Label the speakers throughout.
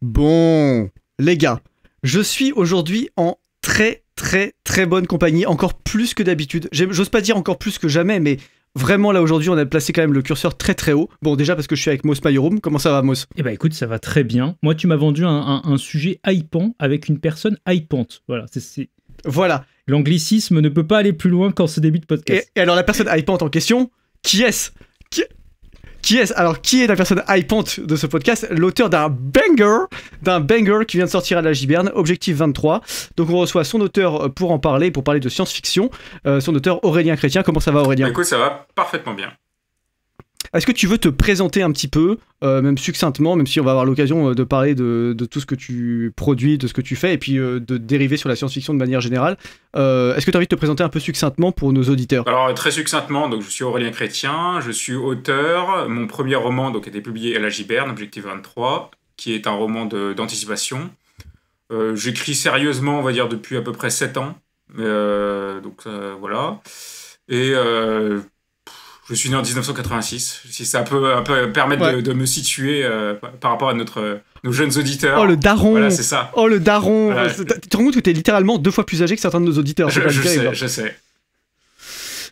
Speaker 1: Bon, les gars, je suis aujourd'hui en très bonne compagnie, encore plus que d'habitude. J'ose pas dire encore plus que jamais, mais vraiment là aujourd'hui on a placé quand même le curseur très haut. Bon, déjà parce que je suis avec Moss Mayorum. Comment ça va, Moss?
Speaker 2: Eh ben écoute, ça va très bien. Moi, tu m'as vendu un sujet hypant avec une personne hypante. Voilà,
Speaker 1: Voilà.
Speaker 2: L'anglicisme ne peut pas aller plus loin qu'en ce début de podcast.
Speaker 1: Et alors la personne hypante en question, qui est-ce? Qui est-ce? Alors, qui est la personne hypante de ce podcast? L'auteur d'un banger qui vient de sortir à la Giberne, Objectif 23. Donc, on reçoit son auteur pour en parler, pour parler de science-fiction. Son auteur, Aurélien Chrétien. Comment ça va, Aurélien?
Speaker 3: Écoute, ça va parfaitement bien.
Speaker 1: Est-ce que tu veux te présenter un petit peu, même succinctement, même si on va avoir l'occasion de parler de tout ce que tu produis, de ce que tu fais, et puis de dériver sur la science-fiction de manière générale. Est-ce que tu as envie de te présenter un peu succinctement pour nos auditeurs?
Speaker 3: Alors, très succinctement, donc, je suis Aurélien Chrétien, je suis auteur. Mon premier roman donc, a été publié à la Giberne, Objectif 23, qui est un roman d'anticipation. J'écris sérieusement, on va dire, depuis à peu près 7 ans. Voilà. Et... je suis né en 1986, si ça peut un peu permettre de me situer par rapport à nos jeunes auditeurs.
Speaker 1: Oh, le daron!
Speaker 3: Voilà, c'est ça.
Speaker 1: Oh, le daron!
Speaker 3: Voilà.
Speaker 1: Tu te rends compte que t'es littéralement 2 fois plus âgé que certains de nos auditeurs.
Speaker 3: Je sais.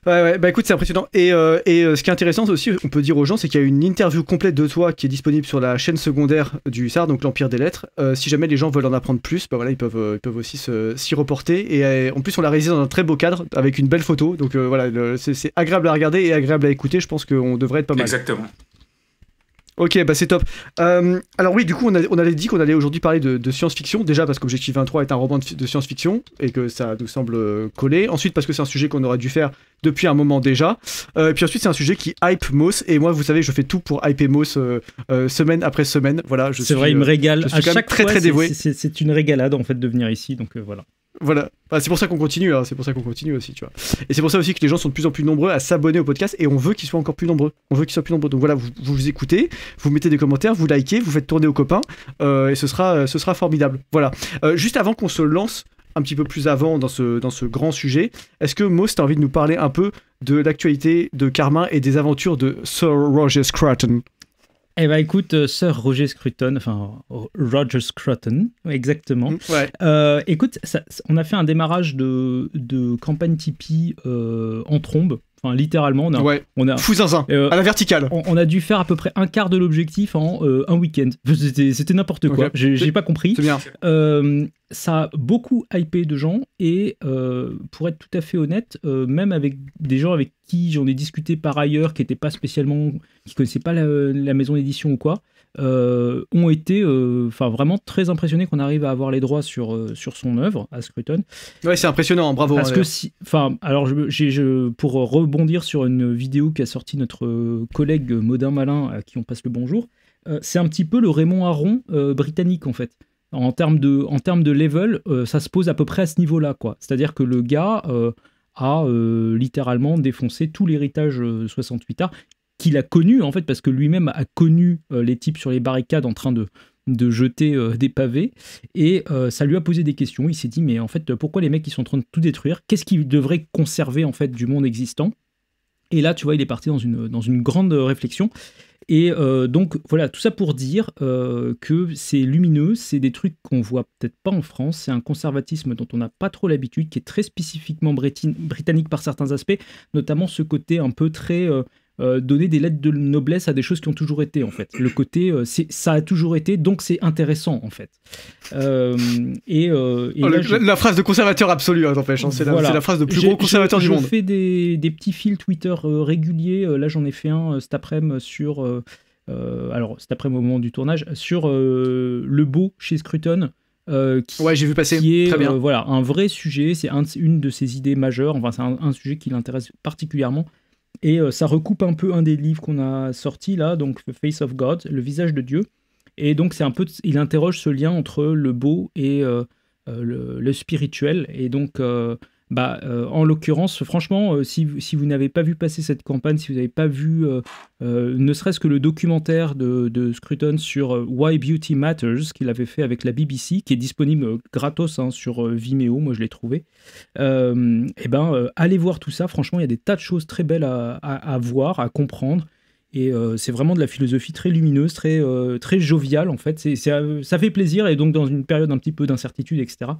Speaker 1: Ouais, bah écoute, c'est impressionnant. Et ce qui est intéressant aussi, on peut dire aux gens, c'est qu'il y a une interview complète de toi qui est disponible sur la chaîne secondaire du SAR, donc l'Empire des Lettres. Si jamais les gens veulent en apprendre plus, bah voilà, ils peuvent aussi s'y reporter. Et en plus, on l'a réalisé dans un très beau cadre, avec une belle photo. Donc voilà, c'est agréable à regarder et agréable à écouter. Je pense qu'on devrait être pas mal.
Speaker 3: Exactement.
Speaker 1: Ok, bah c'est top. Alors oui, du coup, on avait dit qu'on allait aujourd'hui parler de science-fiction, déjà parce qu'Objectif 23 est un roman de science-fiction, et que ça nous semble coller. Ensuite, parce que c'est un sujet qu'on aurait dû faire depuis un moment déjà. Puis ensuite, c'est un sujet qui hype Moss, et moi, vous savez, je fais tout pour hyper Moss semaine après semaine. Voilà,
Speaker 2: c'est vrai, il me régale.
Speaker 1: À chaque fois, très dévoué.
Speaker 2: C'est une régalade, en fait, de venir ici, donc voilà.
Speaker 1: Voilà, c'est pour ça qu'on continue, hein. C'est pour ça qu'on continue aussi, tu vois. Et c'est pour ça aussi que les gens sont de plus en plus nombreux à s'abonner au podcast, et on veut qu'ils soient encore plus nombreux. Donc voilà, vous écoutez, vous mettez des commentaires, vous likez, vous faites tourner aux copains, et ce sera formidable. Voilà. Juste avant qu'on se lance un petit peu plus avant dans ce grand sujet, est-ce que Moss, t'as envie de nous parler un peu de l'actualité de Carmin et des aventures de Sir Roger Scruton?
Speaker 2: Eh ben écoute, Sir Roger Scruton, enfin Roger Scruton, exactement.
Speaker 1: Ouais.
Speaker 2: Écoute, on a fait un démarrage de campagne Tipeee en trombe. Enfin, littéralement, on a
Speaker 1: fou zinzin, à la verticale.
Speaker 2: On a dû faire à peu près un quart de l'objectif en un week-end. C'était n'importe quoi.
Speaker 1: Okay.
Speaker 2: J'ai pas compris.
Speaker 1: C'est bien.
Speaker 2: Ça a beaucoup hypé de gens et pour être tout à fait honnête, même avec des gens avec qui j'en ai discuté par ailleurs, qui connaissaient pas la maison d'édition ou quoi, ont été vraiment très impressionnés qu'on arrive à avoir les droits sur son œuvre à Scruton.
Speaker 1: Ouais, c'est impressionnant, bravo.
Speaker 2: Parce que pour rebondir sur une vidéo qu'a sorti notre collègue Modin Malin, à qui on passe le bonjour, c'est un petit peu le Raymond Aron britannique en fait. En termes de level, ça se pose à peu près à ce niveau-là, quoi. C'est-à-dire que le gars a littéralement défoncé tout l'héritage 68 art qu'il a connu, en fait, parce que lui-même a connu les types sur les barricades en train de jeter des pavés, et ça lui a posé des questions. Il s'est dit, mais en fait, pourquoi les mecs ils sont en train de tout détruire? Qu'est-ce qu'ils devraient conserver, en fait, du monde existant? Et là, tu vois, il est parti dans une grande réflexion. Et donc voilà, tout ça pour dire que c'est lumineux, c'est des trucs qu'on voit peut-être pas en France, c'est un conservatisme dont on n'a pas trop l'habitude, qui est très spécifiquement britannique par certains aspects, notamment ce côté un peu très donner des lettres de noblesse à des choses qui ont toujours été, en fait. Le côté ça a toujours été, donc c'est intéressant, en fait.
Speaker 1: La phrase de conservateur absolu, hein, t'empêche, hein, c'est la phrase de plus gros conservateur du monde.
Speaker 2: Je fais des petits fils Twitter réguliers. Là, j'en ai fait un cet après-midi sur... alors, cet après-midi au moment du tournage, sur le beau chez Scruton.
Speaker 1: Ouais, j'ai vu passer.
Speaker 2: Qui est
Speaker 1: très bien.
Speaker 2: Voilà, un vrai sujet, c'est une de ses idées majeures, enfin c'est un sujet qui l'intéresse particulièrement, et ça recoupe un peu un des livres qu'on a sorti là, donc The Face of God, le visage de Dieu, et donc c'est un peu, il interroge ce lien entre le beau et le spirituel, et donc en l'occurrence, franchement, si vous n'avez pas vu passer cette campagne, si vous n'avez pas vu ne serait-ce que le documentaire de Scruton sur Why Beauty Matters, qu'il avait fait avec la BBC, qui est disponible gratos sur Vimeo, moi je l'ai trouvé, allez voir tout ça. Franchement, il y a des tas de choses très belles à voir, à comprendre. Et c'est vraiment de la philosophie très lumineuse, très joviale en fait. Ça fait plaisir, et donc dans une période un petit peu d'incertitude, etc.,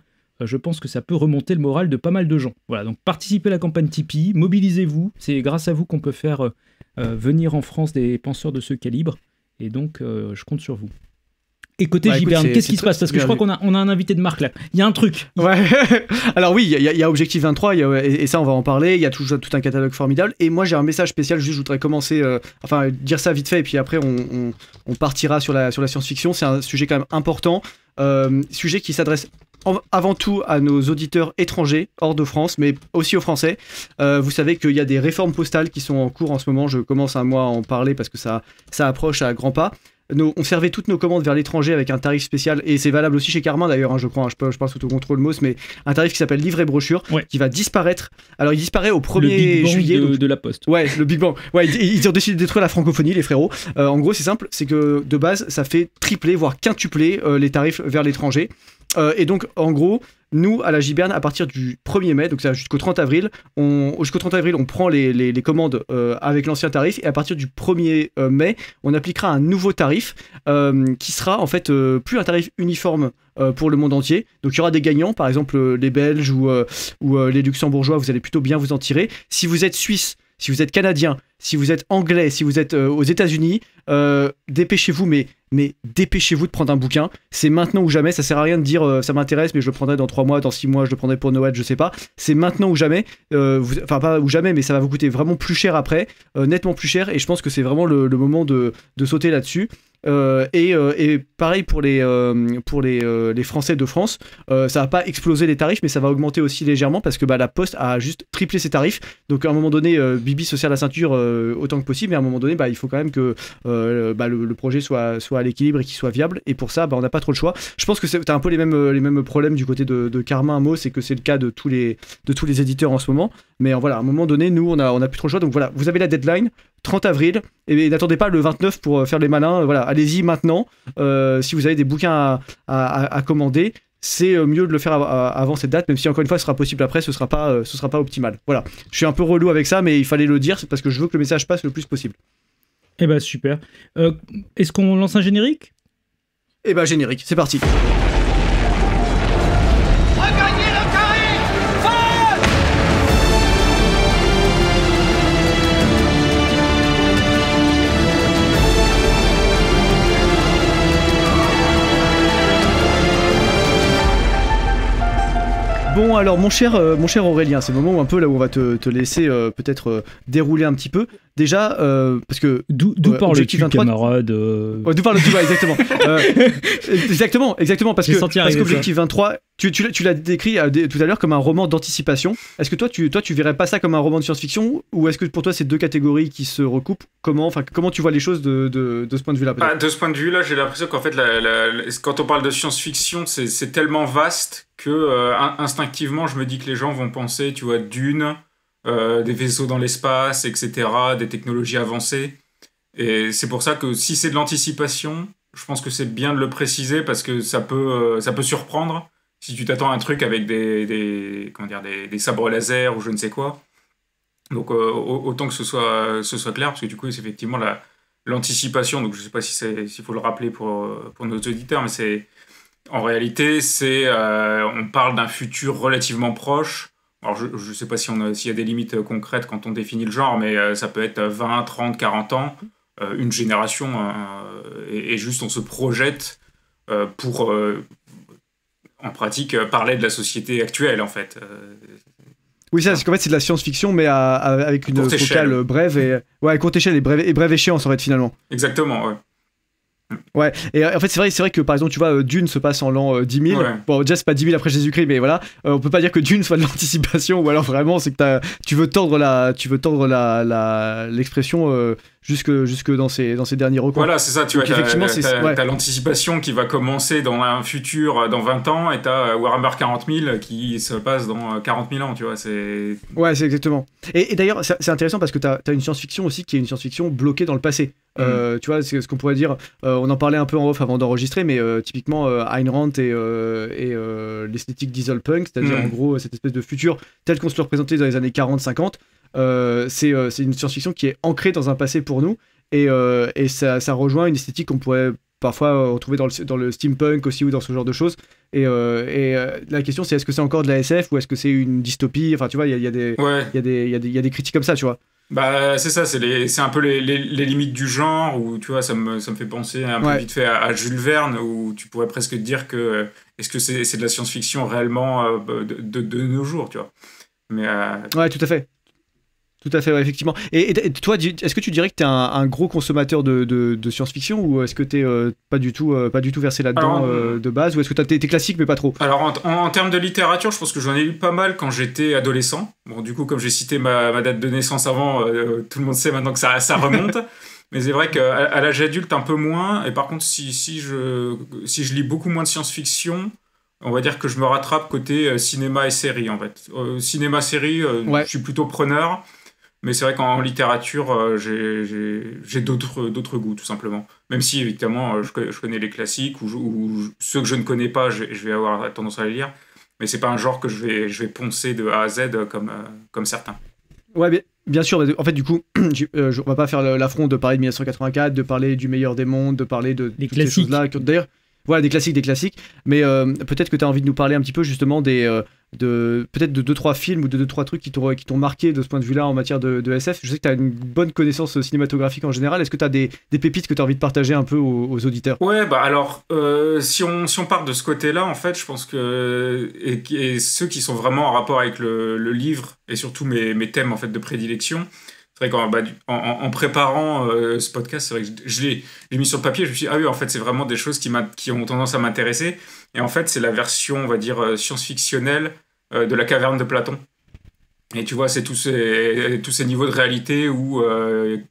Speaker 2: je pense que ça peut remonter le moral de pas mal de gens. Voilà, donc participez à la campagne Tipeee, mobilisez-vous, c'est grâce à vous qu'on peut faire venir en France des penseurs de ce calibre, et donc je compte sur vous. Et côté Giberne, qu'est-ce qui se passe? Parce que je crois qu'on a un invité de marque là. Il y a un truc.
Speaker 1: Ouais. Alors oui, il y a Objectif 23, et ça on va en parler. Il y a tout un catalogue formidable. Et moi j'ai un message spécial, juste je voudrais commencer, dire ça vite fait, et puis après on partira sur la science-fiction. C'est un sujet quand même important. Sujet qui s'adresse avant tout à nos auditeurs étrangers, hors de France, mais aussi aux Français. Vous savez qu'il y a des réformes postales qui sont en cours en ce moment. Je commence à en parler parce que ça approche à grands pas. On servait toutes nos commandes vers l'étranger avec un tarif spécial, et c'est valable aussi chez Carmin d'ailleurs, je crois, je parle sous ton contrôle, Moss, mais un tarif qui s'appelle livret brochure, qui va disparaître. Alors il disparaît au 1er juillet.
Speaker 2: De la Poste.
Speaker 1: Ouais, le Big Bang. Ouais, ils ont décidé de détruire la francophonie, les frérots. En gros, c'est simple, c'est que de base, ça fait tripler, voire quintupler les tarifs vers l'étranger. Et donc, en gros, nous, à la Giberne, à partir du 1er mai, donc ça jusqu'au 30 avril, on prend les commandes avec l'ancien tarif, et à partir du 1er mai, on appliquera un nouveau tarif qui sera en fait plus un tarif uniforme pour le monde entier. Donc il y aura des gagnants, par exemple les Belges ou les Luxembourgeois, vous allez plutôt bien vous en tirer. Si vous êtes Suisse, si vous êtes Canadien, si vous êtes Anglais, si vous êtes aux États-Unis, dépêchez-vous, mais dépêchez-vous de prendre un bouquin. C'est maintenant ou jamais. Ça sert à rien de dire ça m'intéresse, mais je le prendrai dans 3 mois, dans 6 mois, je le prendrai pour Noël, je sais pas. C'est maintenant ou jamais. Enfin, pas ou jamais, mais ça va vous coûter vraiment plus cher après, nettement plus cher. Et je pense que c'est vraiment le moment de sauter là-dessus. Et pareil pour les Français de France, ça va pas exploser les tarifs, mais ça va augmenter aussi légèrement parce que la Poste a juste triplé ses tarifs. Donc à un moment donné, Bibi se serre la ceinture autant que possible, mais à un moment donné, il faut quand même que le projet soit à l'équilibre et qu'il soit viable. Et pour ça, on n'a pas trop le choix. Je pense que t'as un peu les mêmes problèmes du côté de Carmin Amo, c'est que c'est le cas de tous les éditeurs en ce moment. Mais voilà, à un moment donné, nous, on a plus trop le choix. Donc voilà, vous avez la deadline, 30 avril, et n'attendez pas le 29 pour faire les malins. Voilà, allez-y maintenant. Si vous avez des bouquins à commander, c'est mieux de le faire avant cette date, même si encore une fois ce sera possible après, ce sera pas optimal. Voilà, je suis un peu relou avec ça, mais il fallait le dire, c'est parce que je veux que le message passe le plus possible.
Speaker 2: Eh ben super. Est-ce qu'on lance un générique?
Speaker 1: Eh ben générique, c'est parti. Bon alors mon cher Aurélien, c'est le moment où un peu là où on va te laisser peut-être dérouler un petit peu. Déjà parce que
Speaker 2: d'où parles-tu, camarade
Speaker 1: d'où parles-tu, exactement. exactement parce qu'Objectif 23, tu l'as décrit tout à l'heure comme un roman d'anticipation. Est-ce que toi tu verrais pas ça comme un roman de science-fiction, ou est-ce que pour toi c'est deux catégories qui se recoupent? Comment tu vois les choses de ce point de vue-là?
Speaker 3: De ce point de vue-là, j'ai l'impression qu'en fait quand on parle de science-fiction, c'est tellement vaste que instinctivement je me dis que les gens vont penser, tu vois, Dune, des vaisseaux dans l'espace, etc., des technologies avancées. Et c'est pour ça que si c'est de l'anticipation, je pense que c'est bien de le préciser, parce que ça peut surprendre si tu t'attends à un truc avec des sabres laser ou je ne sais quoi. Donc autant que ce soit clair, parce que du coup c'est effectivement l'anticipation. Donc je ne sais pas s'il faut le rappeler pour nos auditeurs, mais en réalité on parle d'un futur relativement proche. Alors je ne sais pas s'il y a des limites concrètes quand on définit le genre, mais ça peut être 20, 30, 40 ans, une génération, et juste on se projette pour, en pratique, parler de la société actuelle, en fait.
Speaker 1: Oui, c'est qu'en fait c'est de la science-fiction, mais avec une focale brève, et courte échelle et brève échéance, en fait, finalement.
Speaker 3: Exactement, ouais.
Speaker 1: Ouais, et en fait c'est vrai que par exemple tu vois Dune se passe en l'an 10 000. Ouais. Bon, déjà c'est pas 10 000 après Jésus-Christ, mais voilà, on peut pas dire que Dune soit de l'anticipation, ou alors vraiment c'est que tu veux tordre l'expression jusque dans ces derniers recoins.
Speaker 3: Voilà, c'est ça, tu vois, t'as l'anticipation qui va commencer dans un futur dans 20 ans, et t'as Warhammer 40 000 qui se passe dans 40 000 ans, tu vois, c'est... Ouais,
Speaker 1: c'est exactement. Et d'ailleurs, c'est intéressant parce que t'as une science-fiction aussi qui est une science-fiction bloquée dans le passé. Tu vois, c'est ce qu'on pourrait dire, on en parlait un peu en off avant d'enregistrer, mais typiquement Ayn Rand et l'esthétique dieselpunk, c'est-à-dire en gros cette espèce de futur tel qu'on se le représentait dans les années 40-50, c'est une science-fiction qui est ancrée dans un passé pour nous, et ça rejoint une esthétique qu'on pourrait parfois retrouver dans le steampunk aussi ou dans ce genre de choses. Et la question c'est est-ce que c'est encore de la SF ou est-ce que c'est une dystopie? Enfin tu vois, il y a des critiques comme ça, tu vois.
Speaker 3: Bah c'est ça, c'est un peu les limites du genre, où tu vois, ça me fait penser un peu vite fait à Jules Verne, où tu pourrais presque dire que est-ce que c'est de la science-fiction réellement de nos jours, tu vois. Mais
Speaker 1: ouais, tout à fait. Tout à fait, ouais, effectivement. Et toi, est-ce que tu dirais que tu es un gros consommateur de science-fiction ou est-ce que tu n'es pas du tout versé là-dedans de base, ou est-ce que tu es classique mais pas trop?
Speaker 3: Alors en termes de littérature, je pense que j'en ai lu pas mal quand j'étais adolescent. Bon, du coup, comme j'ai cité ma date de naissance avant, tout le monde sait maintenant que ça remonte. Mais c'est vrai qu'à l'âge adulte, un peu moins. Et par contre, si je lis beaucoup moins de science-fiction, on va dire que je me rattrape côté cinéma et série, en fait. Cinéma-série, je suis plutôt preneur. Mais c'est vrai qu'en littérature, j'ai d'autres goûts, tout simplement. Même si, évidemment, je connais les classiques, ou ceux que je ne connais pas, je vais avoir tendance à les lire. Mais c'est pas un genre que je vais poncer de A à Z comme certains.
Speaker 1: Ouais, bien sûr. En fait, du coup, on va pas faire l'affront de parler de 1984, de parler du meilleur des mondes, de parler de
Speaker 2: les
Speaker 1: toutes ces choses-là. D'ailleurs, voilà, des classiques. Mais peut-être que tu as envie de nous parler un petit peu, justement, peut-être de 2-3 films ou de 2-3 trucs qui t'ont marqué de ce point de vue-là en matière de SF. Je sais que tu as une bonne connaissance cinématographique en général. Est-ce que tu as des pépites que tu as envie de partager un peu aux auditeurs?
Speaker 3: Ouais, bah alors, si on part de ce côté-là, en fait, je pense que et ceux qui sont vraiment en rapport avec le livre et surtout mes thèmes en fait de prédilection, c'est vrai qu'en préparant ce podcast, c'est vrai que je l'ai mis sur le papier, je me suis dit, ah oui, en fait, c'est vraiment des choses qui ont tendance à m'intéresser. Et en fait, c'est la version, on va dire, science-fictionnelle de la caverne de Platon. Et tu vois, c'est tous ces niveaux de réalité où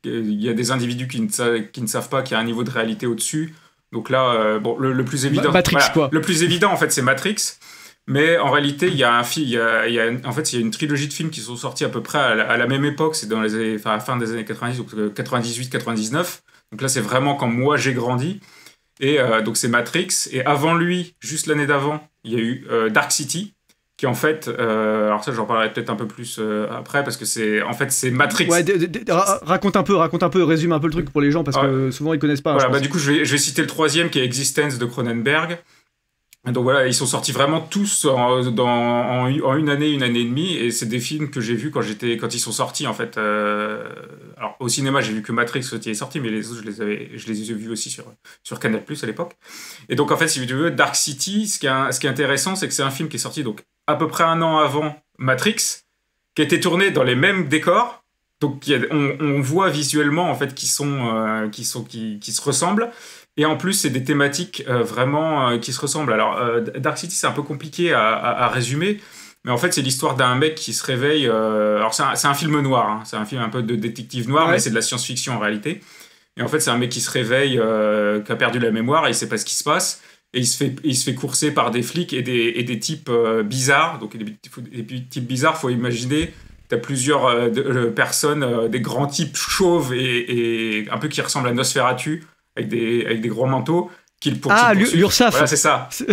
Speaker 3: il y a des individus qui ne savent pas qu'il y a un niveau de réalité au-dessus. Donc là, bon, le plus évident...
Speaker 1: Matrix, quoi.
Speaker 3: Le plus évident, en fait, c'est Matrix. Mais en réalité, il y a une trilogie de films qui sont sortis à peu près à la même époque. C'est dans la fin des années 90, donc 98-99. Donc là, c'est vraiment quand moi, j'ai grandi. Et donc c'est Matrix. Et avant lui, juste l'année d'avant, il y a eu Dark City, qui en fait... alors ça, j'en parlerai peut-être un peu plus après, parce que c'est Matrix.
Speaker 1: Ouais, raconte un peu, résume un peu le truc pour les gens, parce que souvent, ils connaissent pas.
Speaker 3: Voilà, du coup, je vais citer le troisième, qui est Existence de Cronenberg. Donc voilà, ils sont sortis vraiment tous en une année et demie, et c'est des films que j'ai vus quand ils sont sortis, en fait. Alors au cinéma, j'ai vu que Matrix quand il est sorti, mais les autres, je les ai vus aussi sur Canal+ à l'époque. Et donc en fait, si tu veux, Dark City, ce qui est intéressant, c'est que c'est un film qui est sorti donc à peu près un an avant Matrix, qui a été tourné dans les mêmes décors. Donc on voit visuellement en fait qui se ressemblent. Et en plus, c'est des thématiques vraiment qui se ressemblent. Alors, Dark City, c'est un peu compliqué à résumer, mais en fait, c'est l'histoire d'un mec qui se réveille... alors, c'est un film noir, hein, c'est un film un peu de détective noir, mais c'est de la science-fiction en réalité. Et en fait, c'est un mec qui se réveille, qui a perdu la mémoire, et il ne sait pas ce qui se passe, et il se fait courser par des flics et des types bizarres. Donc, des types bizarres, il faut imaginer... Tu as plusieurs personnes, des grands types chauves et un peu qui ressemblent à Nosferatu, avec des gros manteaux qui le poursuivent.
Speaker 1: Ah, l'URSSAF.
Speaker 3: Voilà, c'est ça.
Speaker 1: C'est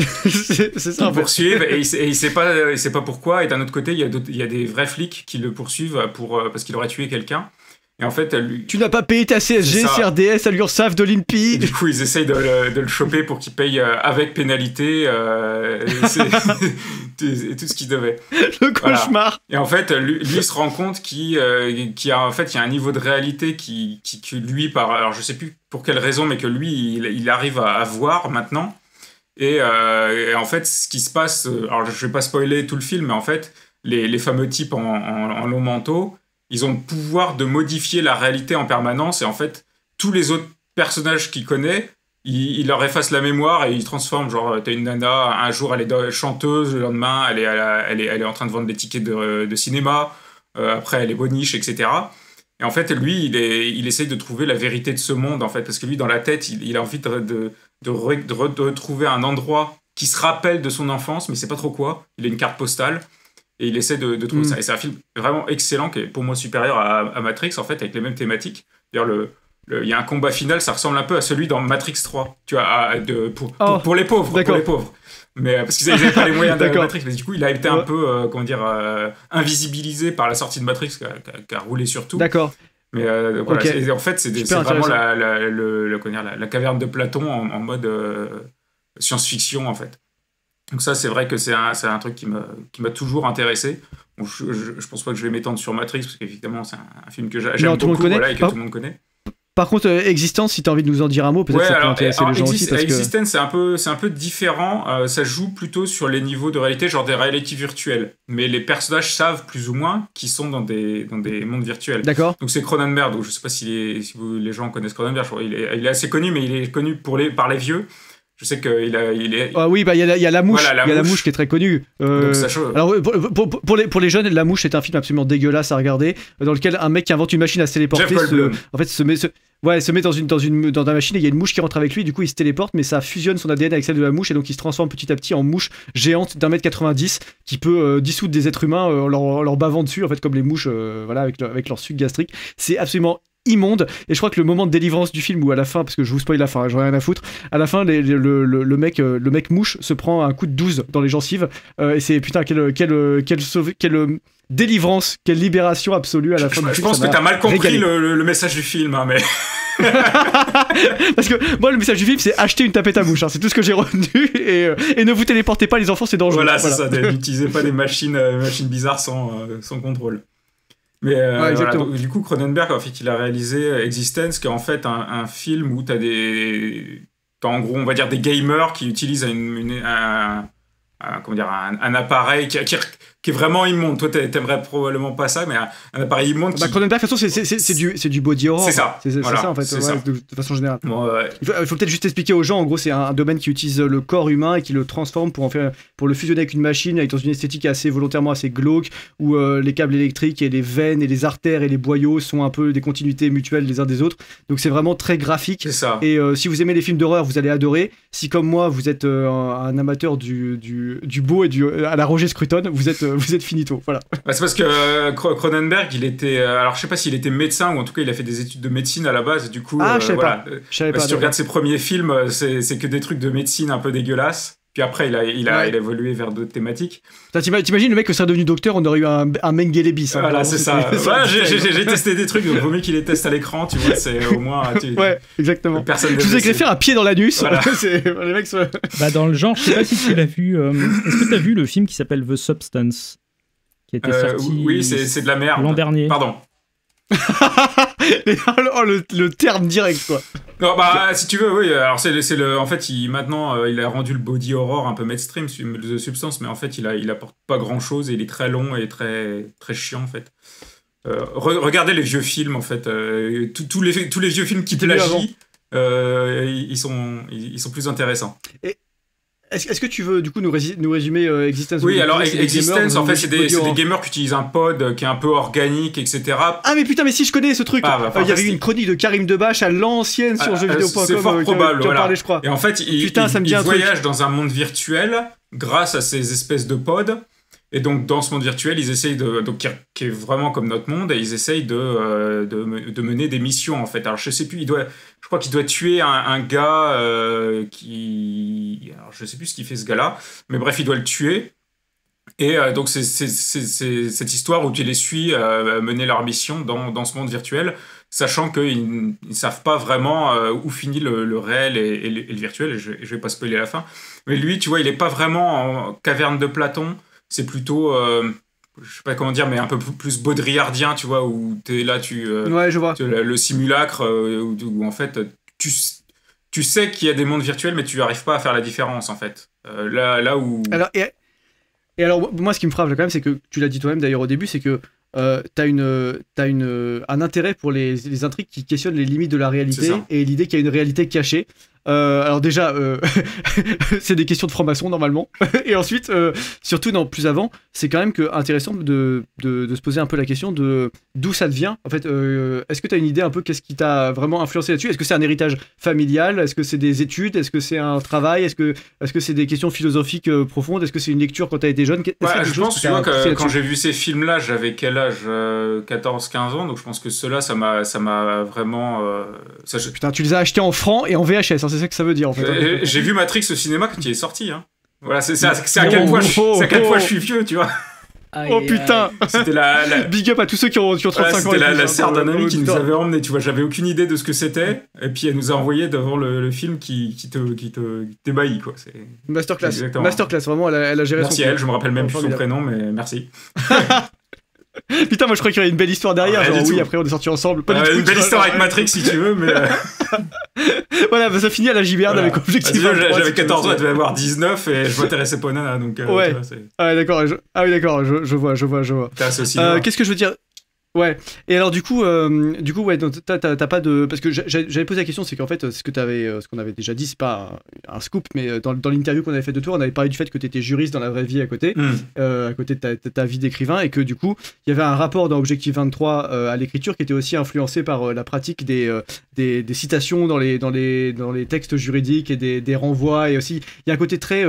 Speaker 1: ça.
Speaker 3: Ils le poursuivent et il sait pas pourquoi. Et d'un autre côté, il y a des vrais flics qui le poursuivent parce qu'il aurait tué quelqu'un. Et en fait,
Speaker 1: tu n'as pas payé ta CSG, CRDS à l'URSSAF de l'INPI.
Speaker 3: Et du coup, ils essayent de le choper pour qu'il paye avec pénalité et tout ce qu'il devait.
Speaker 1: Le cauchemar.
Speaker 3: Voilà. Et en fait, lui se rend compte qu'il y a un niveau de réalité que lui, alors je sais plus pour quelle raison, mais que lui, il arrive à voir maintenant. Et en fait, ce qui se passe, alors je vais pas spoiler tout le film, mais en fait, les fameux types en long manteau, ils ont le pouvoir de modifier la réalité en permanence, et en fait, tous les autres personnages qu'il connaît, il leur efface la mémoire et il transforme. Genre, t'as une nana, un jour elle est chanteuse, le lendemain elle est en train de vendre des tickets de cinéma, après elle est boniche, etc. Et en fait, lui, il essaye de trouver la vérité de ce monde, en fait, parce que lui, dans la tête, il a envie de retrouver un endroit qui se rappelle de son enfance, mais c'est pas trop quoi. Il a une carte postale. Et il essaie de trouver ça. Et c'est un film vraiment excellent, qui est pour moi supérieur à Matrix, en fait, avec les mêmes thématiques. D'ailleurs, il y a un combat final, ça ressemble un peu à celui dans Matrix 3, tu vois, pour les pauvres. Pour les pauvres. Mais, parce qu'ils n'avaient pas les moyens de Matrix. Mais du coup, il a été un peu, invisibilisé par la sortie de Matrix, qui a roulé sur tout.
Speaker 1: D'accord.
Speaker 3: Mais voilà,
Speaker 1: Ok.
Speaker 3: en fait, c'est
Speaker 1: Super
Speaker 3: vraiment
Speaker 1: intéressant.
Speaker 3: la caverne de Platon en mode science-fiction, en fait. Donc ça, c'est vrai que c'est un truc qui m'a toujours intéressé. Bon, je pense pas que je vais m'étendre sur Matrix, parce qu'évidemment, c'est un film que j'aime
Speaker 1: Non, tout le monde
Speaker 3: beaucoup,
Speaker 1: connaît.
Speaker 3: voilà, et que tout le monde connaît.
Speaker 1: Par contre, Existence, si tu as envie de nous en dire un mot, peut-être
Speaker 3: Ouais,
Speaker 1: ça peut
Speaker 3: alors,
Speaker 1: intéresser les gens aussi. Parce que...
Speaker 3: Existence, c'est un peu différent. Ça joue plutôt sur les niveaux de réalité, genre des réalités virtuelles. Mais les personnages savent plus ou moins qu'ils sont dans des mondes virtuels.
Speaker 1: D'accord.
Speaker 3: Donc c'est Cronenberg. Donc je sais pas si les gens connaissent Cronenberg. Je crois, il est assez connu, mais il est connu par les vieux. Je sais qu'il est.
Speaker 1: Ah oui, bah il y a la mouche.
Speaker 3: Voilà,
Speaker 1: Il y a la mouche qui est très connue.
Speaker 3: Donc ça
Speaker 1: Alors pour les jeunes, La Mouche c'est un film absolument dégueulasse à regarder, dans lequel un mec qui invente une machine à se téléporter se met dans la machine et il y a une mouche qui rentre avec lui. Du coup il se téléporte, mais ça fusionne son ADN avec celle de la mouche et donc il se transforme petit à petit en mouche géante d'1m90 qui peut dissoudre des êtres humains en leur bavant dessus, en fait, comme les mouches, voilà, avec leur suc gastrique. C'est absolument immonde, et je crois que le moment de délivrance du film, où à la fin, parce que je vous spoil la fin, j'en ai rien à foutre, à la fin le mec mouche se prend un coup de 12 dans les gencives, et c'est putain quelle délivrance, quelle libération absolue à la fin du film.
Speaker 3: Je pense que t'as mal compris le message du film, hein, mais
Speaker 1: parce que moi le message du film c'est acheter une tapette à mouche, hein, c'est tout ce que j'ai retenu, et ne vous téléportez pas les enfants, c'est dangereux.
Speaker 3: Voilà, c'est ça, n'utilisez pas des machines bizarres sans contrôle. Mais
Speaker 1: ouais,
Speaker 3: voilà, donc, du coup, Cronenberg, en fait, il a réalisé Existence, qui est en fait un film où t'as en gros, on va dire, des gamers qui utilisent un appareil qui est vraiment immonde. Toi, t'aimerais probablement pas ça, mais un appareil immonde.
Speaker 1: Cronenberg, de toute façon, c'est du body horror.
Speaker 3: C'est ça.
Speaker 1: C'est
Speaker 3: voilà,
Speaker 1: ça, en fait, de façon générale.
Speaker 3: Bon,
Speaker 1: il faut peut-être juste expliquer aux gens, en gros, c'est un domaine qui utilise le corps humain et qui le transforme pour le fusionner avec une machine, dans une esthétique volontairement assez glauque, où les câbles électriques et les veines et les artères et les boyaux sont un peu des continuités mutuelles les uns des autres. Donc c'est vraiment très graphique.
Speaker 3: C'est ça.
Speaker 1: Et si vous aimez les films d'horreur, vous allez adorer. Si, comme moi, vous êtes un amateur du beau et à la Roger Scruton, vous êtes finito. Voilà.
Speaker 3: Bah, c'est parce que Cronenberg, il était. Alors, je sais pas s'il était médecin, ou en tout cas, il a fait des études de médecine à la base. Et du coup,
Speaker 1: je savais pas.
Speaker 3: Si tu regardes ses premiers films, c'est que des trucs de médecine un peu dégueulasses. Puis après, il a évolué vers d'autres thématiques.
Speaker 1: T'imagines le mec qui serait devenu docteur, on aurait eu un Mengele bis. Hein,
Speaker 3: voilà, c'est ça. J'ai testé des trucs, donc vaut mieux qu'il les teste à l'écran, tu vois, c'est au moins.
Speaker 1: Ouais, exactement.
Speaker 3: Personne
Speaker 1: je vous ai greffé un pied dans l'anus.
Speaker 3: Voilà.
Speaker 1: Les mecs sont...
Speaker 2: Bah, dans le genre, je sais pas si tu l'as vu. Est-ce que t'as vu le film qui s'appelle The Substance, qui était sorti
Speaker 3: oui, c'est de la merde.
Speaker 2: l'an dernier.
Speaker 3: Pardon.
Speaker 1: le terme direct, quoi.
Speaker 3: Non, bah, si tu veux, oui. Alors, en fait, maintenant, il a rendu le body horror un peu mainstream, The Substance, mais en fait, il apporte pas grand chose et il est très long et très, très chiant, en fait. Regardez les vieux films, en fait. Tous les vieux films qui plagient, ils sont plus intéressants.
Speaker 1: Est-ce que tu veux du coup nous résumer Existence?
Speaker 3: Oui, alors Existence, en fait, c'est des gamers qui utilisent un pod qui est un peu organique, etc.
Speaker 1: Ah mais putain, mais si je connais ce truc. Il y avait eu une chronique de Karim Debache à l'ancienne sur jeuxvideo.com.
Speaker 3: C'est fort probable,
Speaker 1: voilà. Parlais, je crois.
Speaker 3: Et en fait, il voyage dans un monde virtuel grâce à ces espèces de pods. Et donc, dans ce monde virtuel, ils essayent qui est vraiment comme notre monde, et ils essayent de mener des missions, en fait. Alors, je sais plus, je crois qu'il doit tuer un gars alors, je sais plus ce qu'il fait, ce gars-là, mais bref, il doit le tuer. Et donc, c'est cette histoire où tu les suis mener leur mission dans ce monde virtuel, sachant qu'ils ne savent pas vraiment où finit le réel et le virtuel, et je vais pas spoiler la fin. Mais lui, tu vois, il est pas vraiment en caverne de Platon. C'est plutôt, je sais pas comment dire, mais un peu plus baudrillardien, tu vois, où t'es là,
Speaker 1: ouais, je vois.
Speaker 3: Le simulacre, où en fait, tu sais qu'il y a des mondes virtuels, mais tu n'arrives pas à faire la différence, en fait. Là où...
Speaker 1: Alors, moi, ce qui me frappe, quand même, c'est que, tu l'as dit toi-même, d'ailleurs, au début, c'est que t'as un intérêt pour les intrigues qui questionnent les limites de la réalité et l'idée qu'il y a une réalité cachée. Alors déjà, c'est des questions de franc-maçon normalement. Et ensuite, surtout plus avant, c'est quand même intéressant de se poser un peu la question de d'où ça vient. En fait, est-ce que tu as une idée un peu qu'est-ce qui t'a vraiment influencé là-dessus? Est-ce que c'est un héritage familial? Est-ce que c'est des études? Est-ce que c'est un travail? Est-ce que c'est des questions philosophiques profondes? Est-ce que c'est une lecture quand tu as été jeune?
Speaker 3: Je pense que quand j'ai vu ces films-là, j'avais quel âge? 14-15 ans, donc je pense que cela, ça m'a vraiment...
Speaker 1: Putain, tu les as achetés en francs et en VHS, hein, c'est ça que ça veut dire en fait.
Speaker 3: J'ai vu Matrix au cinéma quand il est sorti. Hein. Voilà, c'est à quel point je suis vieux, tu vois.
Speaker 1: Oh putain.
Speaker 3: C'était
Speaker 1: Big up à tous ceux qui ont 35 ans.
Speaker 3: C'était la sœur d'un ami qui nous avait emmené, tu vois, j'avais aucune idée de ce que c'était, et puis elle nous a envoyé devant le film qui te t'ébahit, quoi.
Speaker 1: Masterclass.
Speaker 3: Exactement.
Speaker 1: Masterclass, vraiment, elle a géré
Speaker 3: merci
Speaker 1: son
Speaker 3: elle, je me rappelle même plus son
Speaker 1: formidable.
Speaker 3: prénom, mais merci.
Speaker 1: Putain, moi je crois qu'il y avait une belle histoire derrière,
Speaker 3: Ouais,
Speaker 1: genre
Speaker 3: du
Speaker 1: oui,
Speaker 3: tout.
Speaker 1: après on est sortis ensemble. Pas du tout,
Speaker 3: Une belle histoire avec Matrix si tu veux, mais...
Speaker 1: Voilà, bah, ça finit à la giberne
Speaker 3: Voilà.
Speaker 1: avec objectif.
Speaker 3: J'avais 14 ans, elle devait avoir 19 et je m'intéressais pas aux nanas, donc
Speaker 1: Ouais.
Speaker 3: tu vois, c'est
Speaker 1: Ah ouais, d'accord, oui, d'accord, je vois.
Speaker 3: intéressant aussi. Hein.
Speaker 1: Qu'est-ce que je veux dire? Ouais. Et alors du coup, ouais, donc, t'as pas de, parce que j'avais posé la question, c'est qu'en fait, ce qu'on avait déjà dit, c'est pas un scoop, mais dans l'interview qu'on avait fait de toi, on avait parlé du fait que t'étais juriste dans la vraie vie à côté de ta vie d'écrivain, et que du coup, il y avait un rapport dans Objectif 23 à l'écriture qui était aussi influencé par la pratique des citations dans les textes juridiques et des renvois, et aussi il y a un côté très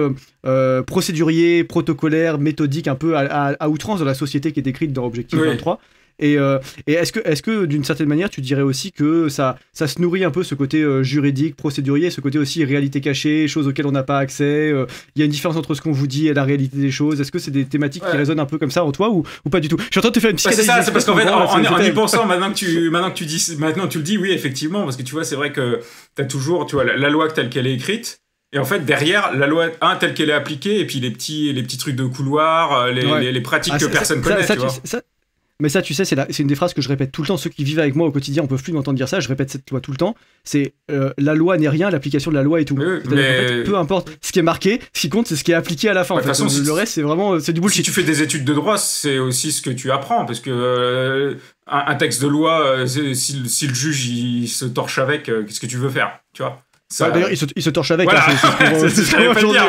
Speaker 1: procédurier, protocolaire, méthodique, un peu à outrance dans la société qui est décrite dans Objectif 23. Et est-ce que d'une certaine manière tu dirais aussi que ça se nourrit un peu ce côté juridique, procédurier, ce côté aussi réalité cachée, choses auxquelles on n'a pas accès, il y a une différence entre ce qu'on vous dit et la réalité des choses, est-ce que c'est des thématiques qui résonnent un peu comme ça en toi ou pas du tout? Je suis en train de te faire une psychanalyse.
Speaker 3: C'est ça, c'est parce qu'en fait en y pensant maintenant que tu le dis, oui effectivement, parce que tu vois c'est vrai que t'as toujours, tu vois, la loi telle qu'elle est écrite. Et en fait, derrière, la loi telle qu'elle est appliquée, et puis les petits trucs de couloir, les pratiques que personne connaît, tu vois.
Speaker 1: Mais ça, tu sais, c'est une des phrases que je répète tout le temps. Ceux qui vivent avec moi au quotidien, on peut plus m'entendre dire ça. Je répète cette loi tout le temps. C'est la loi n'est rien, l'application de la loi est tout.
Speaker 3: Mais
Speaker 1: En fait, peu importe ce qui est marqué, ce qui compte, c'est ce qui est appliqué à la fin.
Speaker 3: Ouais,
Speaker 1: en fait.
Speaker 3: façon,
Speaker 1: Le reste, c'est vraiment c'est du bullshit.
Speaker 3: Si tu fais des études de droit, c'est aussi ce que tu apprends, parce que un texte de loi, si le juge il se torche avec, qu'est-ce que tu veux faire, tu vois?
Speaker 1: Ça... Ouais, d'ailleurs, il se torche avec.
Speaker 3: Voilà.
Speaker 1: C'est ce qu'on voit aujourd'hui.